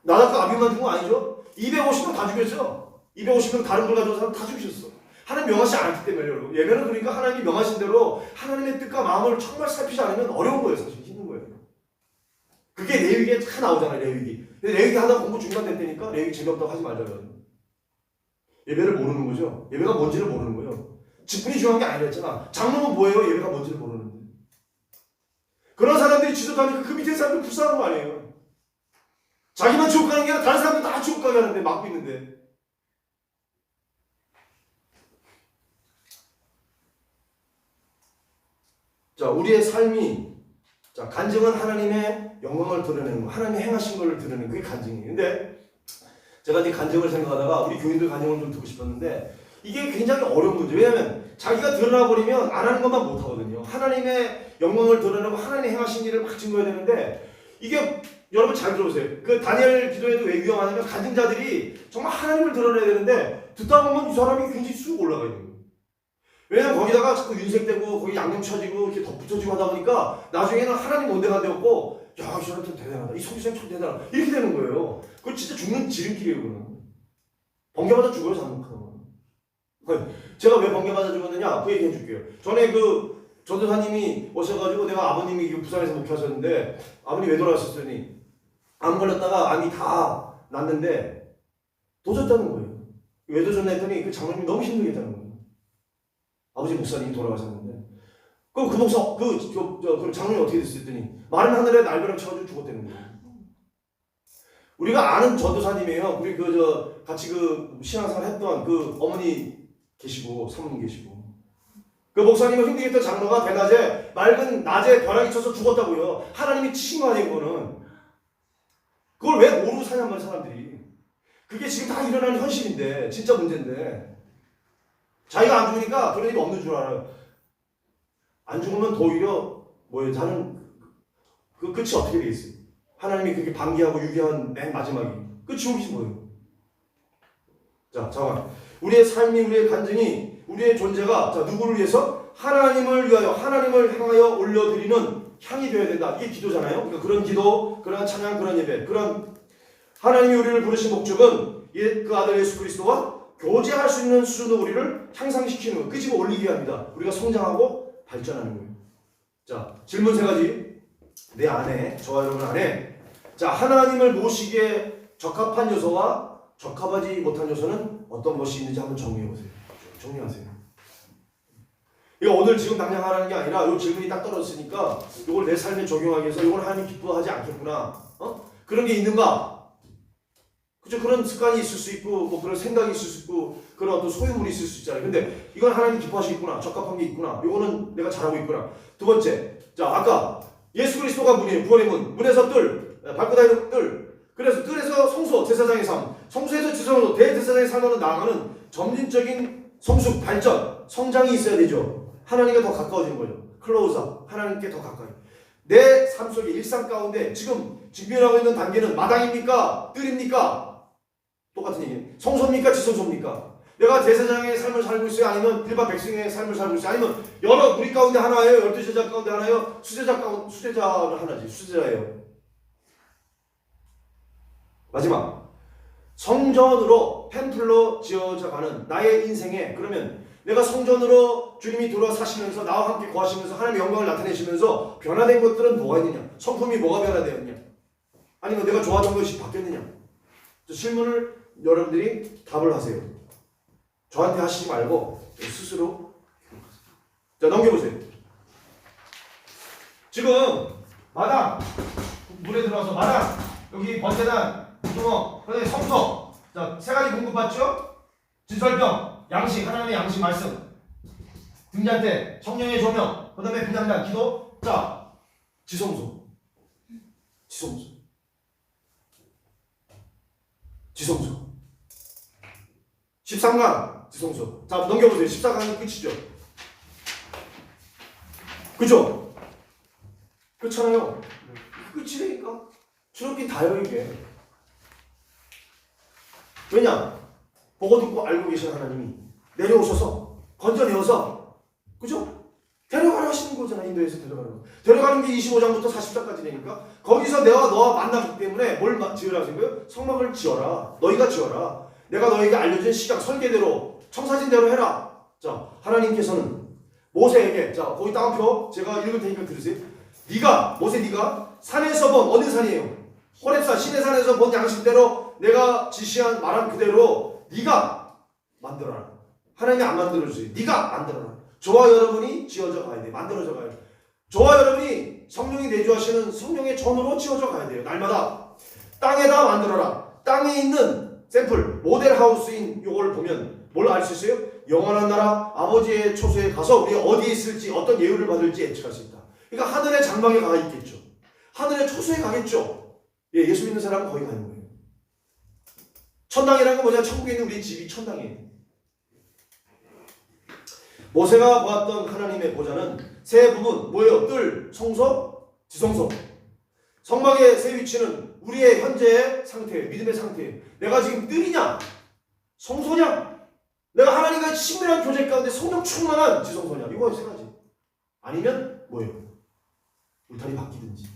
나답과 아비후만 죽은 거 아니죠? 250명 다 죽였죠. 250명 다른 불 가져온 사람 다 죽이셨어. 하나님 명하시지 않기 때문에 여러분. 예배는 그러니까 하나님이 명하신 대로 하나님의 뜻과 마음을 정말 살피지 않으면 어려운 거예요. 사실 힘든 거예요. 그게 레위기에 다 나오잖아요. 레위기. 근데 레위기 하다 공부 중단됐다니까 레위기 재미없다고 하지 말자고요. 예배를 모르는 거죠. 예배가 뭔지를 모르는 거예요. 직분이 중요한 게 아니랬잖아. 장로는 뭐예요? 예배가 뭔지를 모르는데. 그런 사람들이 지도하니까 그 밑에 사람들 불쌍한 거 아니에요. 자기만 지옥 가는 게 아니라 다른 사람들 다 지옥 가게 하는데 막고 있는데. 자, 우리의 삶이 자, 간증은 하나님의 영광을 드러내는 거, 하나님이 행하신 걸 드러내는 그게 간증이에요. 근데 제가 이제 간증을 생각하다가 우리 교인들 간증을 좀 듣고 싶었는데 이게 굉장히 어려운 문제. 왜냐하면 자기가 드러나 버리면 안 하는 것만 못 하거든요. 하나님의 영광을 드러내고 하나님이 행하신 일을 막 증거해야 되는데 이게 여러분 잘 들어보세요. 그 다니엘 기도에도 왜 위험하냐면 간증자들이 정말 하나님을 드러내야 되는데 듣다 보면 이 사람이 굉장히 쑥 올라가 있는 거예요. 왜냐면 거기다가 자꾸 윤색되고 거기 양념 쳐지고 이렇게 덧붙여지고 하다 보니까 나중에는 하나님 온데가 되었고 야, 이 사람 참 대단하다. 이 성기생 참 대단하다. 이렇게 되는 거예요. 그건 진짜 죽는 지름길이에요. 그거는. 번개맞아 죽어요. 잘못하면. 제가 왜 번개맞아 죽었느냐 그 얘기 해줄게요. 전에 그 전도사님이 오셔가지고 내가 아버님이 부산에서 목회하셨는데 아버님 왜 돌아가셨더니 암 걸렸다가 암이 다 났는데 도졌다는 거예요. 왜 도졌나 했더니 그 장로님이 너무 힘들겠다는 거예요. 아버지 목사님이 돌아가셨는데 그럼 그 목사 그럼 장로님이 어떻게 됐을 했더니 마른 하늘에 날벼락 쳐가지고 죽었다는 거예요. 우리가 아는 전도사님이에요. 우리 같이 신앙생활 했던 그 어머니 계시고 사모님 계시고 그 목사님은 힘들겠던 장로가 대낮에 맑은 낮에 벼락이 쳐서 죽었다고요. 하나님이 치신 거 아니에요. 그거는. 그걸 왜 모르고 사냔 말이야 사람들이. 그게 지금 다 일어나는 현실인데 진짜 문제인데 자기가 안 죽으니까 그런 일이 없는 줄 알아요. 안 죽으면 더 오히려 뭐예요? 나는 그 끝이 어떻게 되겠어요? 하나님이 그렇게 반기하고 유기한 맨 마지막이 끝이 오기지 뭐예요? 자, 잠깐만. 우리의 삶이, 우리의 간증이, 우리의 존재가 자 누구를 위해서? 하나님을 위하여, 하나님을 향하여 올려드리는 향이 되어야 된다. 이게 기도잖아요. 그러니까 그런 기도, 그런 찬양, 그런 예배, 그런 하나님이 우리를 부르신 목적은 그 아들 예수 그리스도와 교제할 수 있는 수준으로 우리를 향상시키는 거, 끄집어 올리게 합니다. 우리가 성장하고 발전하는 거예요. 자, 질문 3가지. 내 안에, 저와 여러분 안에 자 하나님을 모시기에 적합한 요소와 적합하지 못한 요소는 어떤 것이 있는지 한번 정리해보세요. 정리하세요. 이거 오늘 지금 당장 하라는 게 아니라 이 질문이 딱 떨어졌으니까 이걸 내 삶에 적용하기 위해서 이걸 하나님 기뻐하지 않겠구나. 그런 게 있는가? 그죠? 그런 습관이 있을 수 있고 뭐 그런 생각이 있을 수 있고 그런 어떤 소유물이 있을 수 있잖아요. 근데 이건 하나님 기뻐하시겠구나. 적합한 게 있구나. 이거는 내가 잘하고 있구나. 두 번째, 자 아까 예수 그리스도가 문이에요. 구원의 문. 문에서 뜰, 밟고 다니는 뜰. 그래서 뜰에서 성소, 제사장의 삶. 성소에서 지성으로 대제사장의 삶으로 나아가는 점진적인 성숙, 발전, 성장이 있어야 되죠. 하나님께 더 가까워지는 거죠. 클로즈업, 하나님께 더 가까이. 내 삶 속에 일상 가운데 지금 직면하고 있는 단계는 마당입니까? 뜰입니까? 똑같은 얘기예요. 성소입니까? 지성소입니까? 내가 제사장의 삶을 살고 있어요? 아니면 일반 백성의 삶을 살고 있어요? 아니면 여러 우리 가운데 하나예요? 12제자 가운데 하나예요? 수제자는 하나지. 수제자예요. 마지막. 성전으로 템플로 지어져 가는 나의 인생에 그러면 내가 성전으로 주님이 들어와 사시면서 나와 함께 거하시면서 하나님의 영광을 나타내시면서 변화된 것들은 뭐가 있느냐? 성품이 뭐가 변화되었냐? 아니면 내가 좋아하던 것이 바뀌었느냐? 질문을 여러분들이 답을 하세요. 저한테 하시지 말고 스스로. 자 넘겨보세요. 지금 마당 물에 들어와서 마당 여기 번제단 구멍 그다음에 성소 자 3가지 공급받죠? 진설병 양식 하나님의 양식 말씀 등잔대 성령의 조명 그다음에 분향단 기도 자 지성소 13강 지성소. 자 넘겨보세요. 14강이 끝이죠. 그죠? 그렇잖아요. 끝이니까 주럽긴 다요 이게. 왜냐? 보고 듣고 알고 계신 하나님이 내려오셔서 건져내어서 그죠? 데려가려 하시는 거잖아. 인도에서 데려가는 거. 데려가는 게 25장부터 40장까지 되니까 거기서 내가 너와 만나기 때문에 뭘 지으라 하신 거예요? 성막을 지어라. 너희가 지어라. 내가 너에게 알려준 시각 설계대로 청사진대로 해라. 자 하나님께서는 모세에게 자 거기 따옴표 제가 읽을 테니까 들으세요. 네가 모세 네가 산에서 본 어느 산이에요? 호렙산 시내산에서 본 양식대로 내가 지시한 말한 그대로 네가 만들어라. 하나님이 안 만들어주세요. 네가 만들어라. 저와 여러분이 지어져 가야 돼. 만들어져 가야 돼. 저와 여러분이 성령이 내주하시는 성령의 전으로 지어져 가야 돼요. 날마다 땅에다 만들어라. 땅에 있는 샘플 모델하우스인 요걸 보면 뭘 알 수 있어요? 영원한 나라 아버지의 초소에 가서 우리 어디에 있을지 어떤 예우를 받을지 예측할 수 있다. 그러니까 하늘의 장막에 가 있겠죠. 하늘의 초소에 가겠죠. 예, 예수 믿는 사람은 거기 가는 거예요. 천당이라는 건 뭐냐? 천국에 있는 우리 집이 천당이에요. 모세가 보았던 하나님의 보좌는 세 부분 뭐예요? 뜰, 성소, 지성소. 성막의 세 위치는 우리의 현재의 상태, 믿음의 상태. 내가 지금 뜰이냐? 성소냐? 내가 하나님과의 친밀한 교제 가운데 성령 충만한 지성소냐? 이거 세 가지. 아니면 뭐예요? 울타리 바뀌든지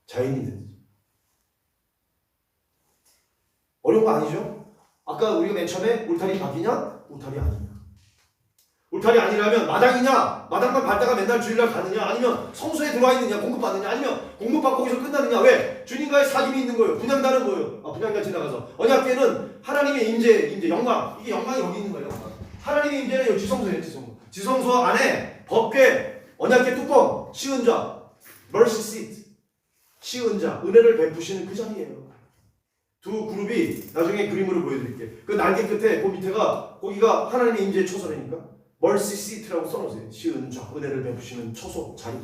자연이든지. 어려운 거 아니죠? 아까 우리가 맨 처음에 울타리 바뀌냐? 울타리 아니냐? 울타리 아니라면 마당이냐? 마당만 밟다가 맨날 주일날 가느냐? 아니면 성소에 들어와 있느냐? 공급받느냐? 아니면 공급받고 거기서 끝나느냐? 왜? 주님과의 사귐이 있는 거예요. 분향단은 뭐예요? 분향단 지나가서 언약궤는 하나님의 임재, 영광. 이게 영광이 여기 있는 거예요. 영광. 하나님의 임재는 여기 지성소예요. 지성소. 지성소 안에 법궤, 언약궤 뚜껑, 시은자, mercy seat, 시은자, 은혜를 베푸시는 그 자리예요. 두 그룹이 나중에 그림으로 보여드릴게요. 그 날개 끝에 그 밑에가 거기가 하나님의 임재의 초소라니까. 멀시 시트라고 써놓으세요. 시은좌, 은혜를 베푸시는 초소, 자리.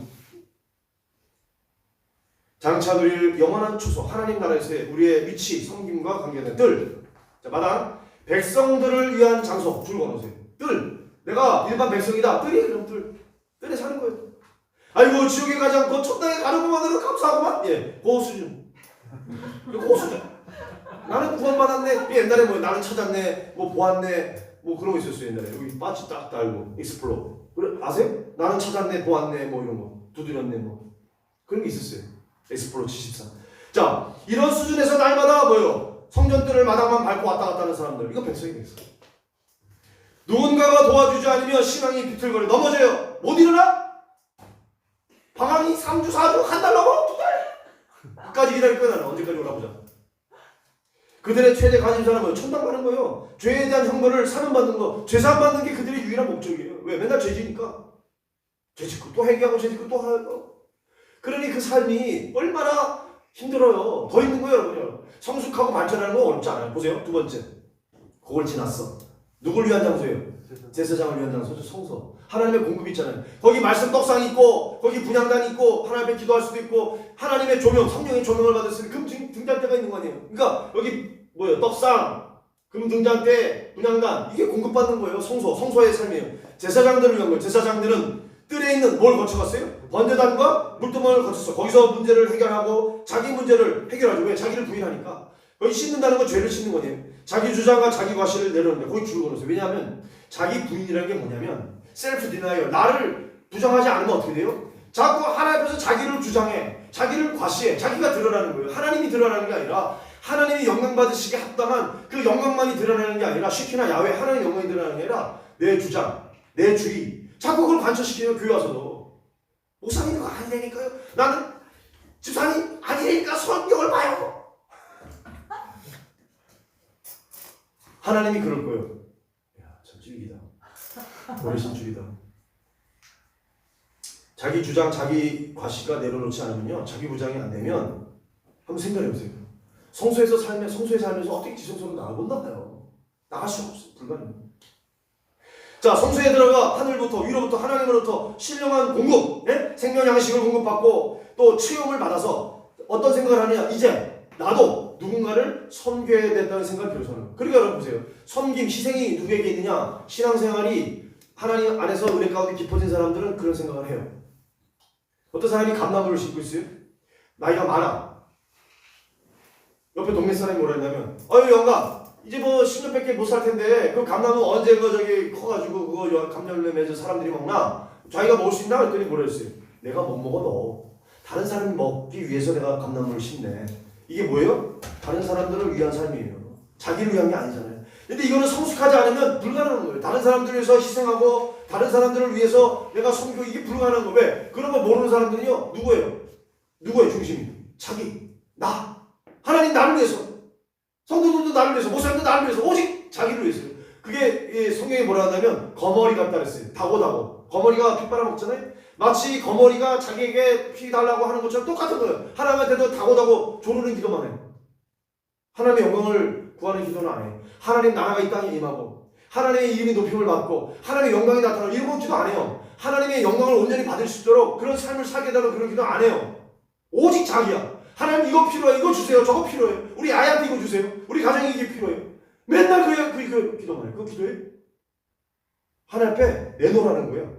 장차 누릴 영원한 초소, 하나님 나라에서의 우리의 위치, 섬김과 관계된 뜰. 자, 마당. 백성들을 위한 장소, 줄 거놓으세요. 뜰. 내가 일반 백성이다. 뜰이 그럼 뜰. 뜰에 사는 거예요. 아이고 지옥에 가지 않고 천당에 가는 것만으로 감사하구만. 예, 그 수준. 그 수준. 나는 구원받았네. 옛날에 뭐 나는 찾았네, 뭐 보았네, 뭐 그런 거 있었어요. 옛날에 여기 빠지 딱 달고 익스플로. 그래 아세요? 나는 찾았네, 보았네, 뭐 이런 거 두드렸네, 뭐 그런 게 있었어요. 익스플로 74. 자, 이런 수준에서 날마다 뭐요? 성전들을 마당만 밟고 왔다 갔다 하는 사람들. 이거 백성이 됐어. 누군가가 도와주지 않으면 신앙이 비틀거려 넘어져요. 못 일어나? 방황이 3주, 4주, 한 달 넘어? 2달? 끝까지 기다릴 거야. 나는 언제까지 올라보자. 그들의 최대 관심사는 뭐예요? 천당 가는 거예요. 죄에 대한 형벌을 사면받는 거. 죄사함 받는 게 그들의 유일한 목적이에요. 왜? 맨날 죄지니까. 죄 짓고 또 회개하고 죄 짓고 또 하고. 그러니 그 삶이 얼마나 힘들어요. 더 힘든 거예요, 여러분요. 성숙하고 발전하는 거 어렵지 않아요. 보세요. 두 번째. 그걸 지났어. 누굴 위한 장소예요? 제사장을 위한 장소죠. 성소. 하나님의 공급이 있잖아요. 거기 말씀 떡상이 있고 거기 분향단이 있고 하나님 앞에 기도할 수도 있고 하나님의 조명, 성령의 조명을 받을 수 있는 금 등잔대가 있는 거 아니에요. 그러니까 여기 뭐예요? 떡상, 금 등잔대, 분향단 이게 공급받는 거예요. 성소의 삶이에요. 제사장들을 위한 거예요. 제사장들은 뜰에 있는 뭘 거쳐갔어요? 번제단과 물두멍을 거쳤어. 거기서 문제를 해결하고 자기 문제를 해결하죠. 왜? 자기를 부인하니까. 거기 씻는다는 건 죄를 씻는 거예요. 자기 주장과 자기 과실을 내려놓는데 거기 줄을 걸었어요. 왜냐하면 자기 부인이라는 게 뭐냐면 셀프 디나이어. 나를 부정하지 않으면 어떻게 돼요? 자꾸 하나님 앞에서 자기를 주장해. 자기를 과시해. 자기가 드러나는 거예요. 하나님이 드러나는 게 아니라 하나님이 영광 받으시기에 합당한 그 영광만이 드러나는 게 아니라 시키나 야외 하나님의 영광이 드러나는 게 아니라 내 주장, 내 주의. 자꾸 그걸 관철시키는 교회 와서도. 목사님 그거 아니라니까요. 나는 집사님 아니라니까 성경을 봐요. 하나님이 그럴 거예요. 야, 참 찔기다. 어르신 줄이다. 자기 주장, 자기 과시가 내려놓지 않으면요, 자기 부장이 안 되면 한번 생각해보세요. 성소의 삶에서 어떻게 지성소로 나가본다나요? 나갈 수 없어요. 불가능해요. 자, 성소에 들어가 하늘부터 위로부터 하나님으로부터 신령한 공급, 예? 생명 양식을 공급받고 또 체험을 받아서 어떤 생각을 하느냐? 이제 나도 누군가를 섬겨야 된다는 생각을 비로소 하는 거예요. 그러니까 여러분 보세요. 섬김, 희생이 누구에게 있느냐? 신앙생활이 하나님 안에서 은혜 가운데 깊어진 사람들은 그런 생각을 해요. 어떤 사람이 감나무를 심고 있어요? 나이가 많아. 옆에 동네 사람이 뭐라 했냐면, 어이 영감, 이제 뭐 10년밖에 못 살 텐데 그 감나무 언제 그 저기 커가지고 그거 감염을 맺어 사람들이 먹나? 자기가 먹을 수 있나? 그랬더니 뭐라 했어요? 내가 못 먹어 너. 다른 사람이 먹기 위해서 내가 감나무를 심네. 이게 뭐예요? 다른 사람들을 위한 삶이에요. 자기를 위한 게 아니잖아요. 근데 이거는 성숙하지 않으면 불가능한 거예요. 다른 사람들을 위해서 희생하고 다른 사람들을 위해서 내가 섬기고 이게 불가능한 거예요. 왜? 그런 거 모르는 사람들은요. 누구예요? 누구예요 중심이? 자기, 나. 하나님 나를 위해서. 성도들도 나를 위해서. 목사님도 나를 위해서. 오직 자기를 위해서요. 그게 성경에 뭐라 한다면 거머리 같다 그랬어요. 다고. 거머리가 피 빨아먹잖아요. 마치 거머리가 자기에게 피 달라고 하는 것처럼 똑같은 거예요. 하나님한테도 다고 조르는 기도만 해요. 하나님의 영광을 구하는 기도는 안 해요. 하나님 나라가 이 땅에 임하고 하나님의 이름이 높임을 받고 하나님의 영광이 나타나고 이런 기도 안 해요. 하나님의 영광을 온전히 받을 수 있도록 그런 삶을 살게 해달라고 그런 기도 안 해요. 오직 자기야. 하나님 이거 필요해. 이거 주세요. 저거 필요해. 우리 아이한테 이거 주세요. 우리 가정에 이게 필요해. 맨날 그 기도만 해요. 그 기도해? 하나님 앞에 내놓으라는 거예요.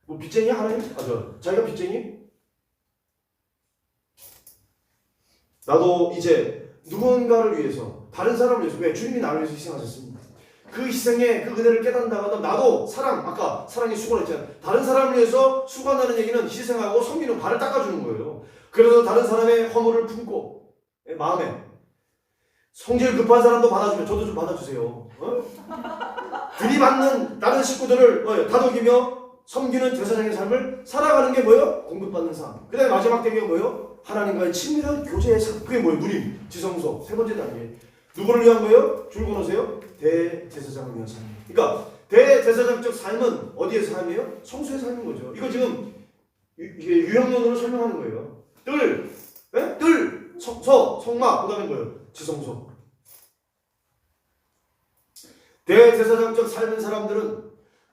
뭐 빚쟁이야 하나님? 자기가 빚쟁이? 나도 이제 누군가를 위해서 다른 사람을 위해서 왜? 주님이 나를 위해서 희생하셨습니다. 그 희생의 그 은혜를 깨닫는다고 나도 아까 사랑의 수고했잖아요. 다른 사람을 위해서 수고한다는 얘기는 희생하고 섬기는 발을 닦아주는 거예요. 그래서 다른 사람의 허물을 품고 마음에 성질 급한 사람도 받아주면 저도 좀 받아주세요. 들이받는 다른 식구들을 다독이며 섬기는 제사장의 삶을 살아가는 게 뭐예요? 공급받는 삶. 그 다음에 마지막 단계가 뭐예요? 하나님과의 친밀한 교제의 삶. 그게 뭐예요? 누림, 지성소. 세 번째 단계. 누구를 위한 거예요? 줄 걸으세요? 대제사장을 위한 삶. 그러니까 대제사장적 삶은 어디의 삶이에요? 성소의 삶인 거죠. 이거 지금 이게 유형론으로 설명하는 거예요. 뜰, 성막, 그 다음에 뭐예요? 지성소. 대제사장적 삶인 사람들은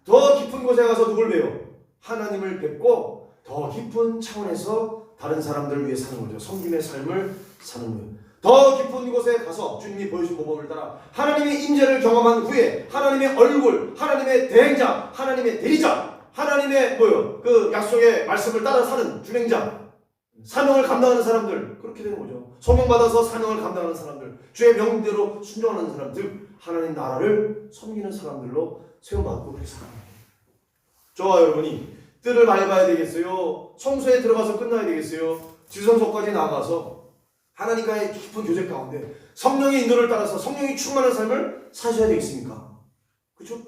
더 깊은 곳에 가서 누굴 뵈요? 하나님을 뵙고 더 깊은 차원에서 다른 사람들을 위해 사는 거죠. 섬김의 삶을 사는 거예요. 더 깊은 곳에 가서 주님이 보여준 모범을 따라 하나님의 임재를 경험한 후에 하나님의 얼굴, 하나님의 대행자, 하나님의 대리자 하나님의 뭐요? 그 약속의 말씀을 따라 사는 준행자, 사명을 감당하는 사람들, 그렇게 되는 거죠. 소명 받아서 사명을 감당하는 사람들, 주의 명대로 순종하는 사람들, 하나님 나라를 섬기는 사람들로 세움받고 그랬어요. 저와 여러분이 뜰을 밟아야 되겠어요? 성소에 들어가서 끝나야 되겠어요? 지성소까지 나가서 하나님과의 깊은 교제 가운데 성령의 인도를 따라서 성령이 충만한 삶을 사셔야 되겠습니까? 그렇죠?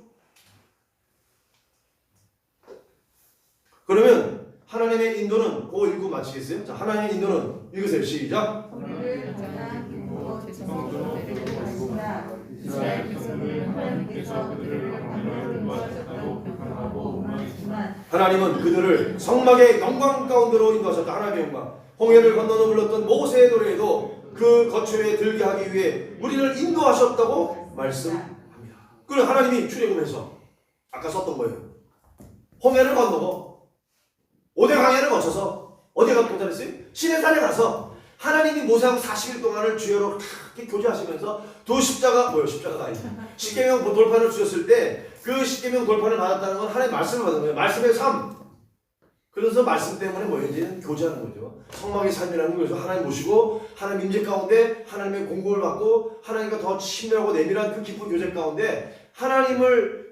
그러면 하나님의 인도는 그거 읽고 마치겠어요? 자, 하나님의 인도는 읽으세요. 시작. 우리를 가장 기쁘고 지성소로 데리고 가시나 이스라엘 백성을 하나님께서 그들을 강으로 인도하셨다고 평가하고 원망했지만 하나님은 그들을 성막의 영광 가운데로 인도하셨다. 하나님의 영광. 홍해를 건너서 불렀던 모세의 노래에도 그 거처에 들게 하기 위해 우리를 인도하셨다고 말씀합니다. 그리고 하나님이 출애굽해서 아까 썼던 거예요. 홍해를 건너고 5대 강야를 거쳐서 어디가 도달했어요? 시내산에 가서 하나님이 모세하고 40일 동안을 주여로 이렇게 교제하시면서 두 십자가 뭐예요? 십자가가 아니죠. 십계명 돌판을 주셨을 때 그 십계명 돌판을 받았다는 건 하나님의 말씀을 받은 거예요. 말씀의 삶. 그래서 말씀 때문에 뭐예요? 이제는 교제하는 거죠. 성막의 삶이라는 거죠. 하나님 모시고 하나님 임재 가운데 하나님의 공급을 받고 하나님과 더 친밀하고 내밀한 그 깊은 교제 가운데 하나님을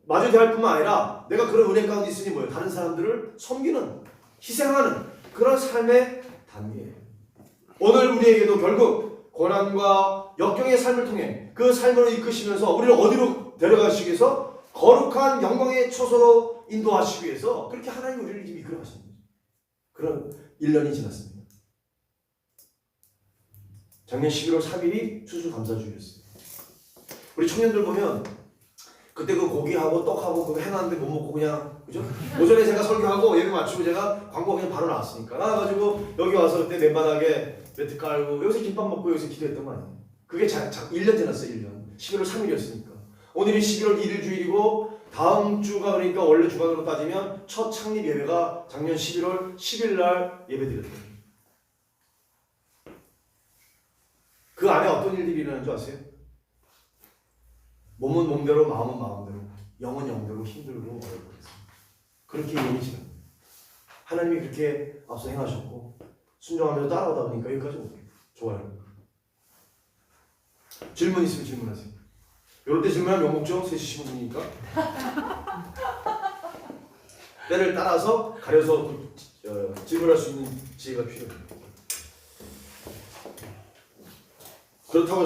마주 대할 뿐만 아니라 내가 그런 은혜 가운데 있으니 뭐예요? 다른 사람들을 섬기는, 희생하는 그런 삶의 단계예요. 오늘 우리에게도 결국 고난과 역경의 삶을 통해 그 삶으로 이끄시면서 우리를 어디로 데려가시기 위해서 거룩한 영광의 초소로 인도하시기 위해서 그렇게 하나님이 우리를 이끌어 가십니다. 그런 1년이 지났습니다. 작년 11월 3일이 추수감사주일이었어요. 우리 청년들 보면 그때 그 고기하고 떡하고 그거 해놨는데 못 먹고 그냥 그죠? 오전에 제가 설교하고 예배 마치고 제가 광고 그냥 바로 나왔으니까 나와가지고 여기 와서 그때 맨바닥에 매트 깔고 여기서 김밥 먹고 여기서 기도했던 거 아니에요? 그게 1년 지났어요. 1년 11월 3일이었으니까 오늘이 11월 1일 주일이고 다음 주가 그러니까 원래 주간으로 따지면 첫 창립 예배가 작년 11월 10일 날 예배드렸대요. 그 안에 어떤 일들이 일어나는 줄 아세요? 몸은 몸대로 마음은 마음대로 영은 영대로 힘들고 어렵고 그렇게 일이 지나 하나님이 그렇게 앞서 행하셨고 순종하면서 따라오다 보니까 여기까지 온 거예요. 좋아요. 질문 있으면 질문하세요. 이럴 때 질문하면 욕먹죠? 3시 15분이니까 때를 따라서 가려서 질문할 수 있는 지혜가 필요해요. 그렇다고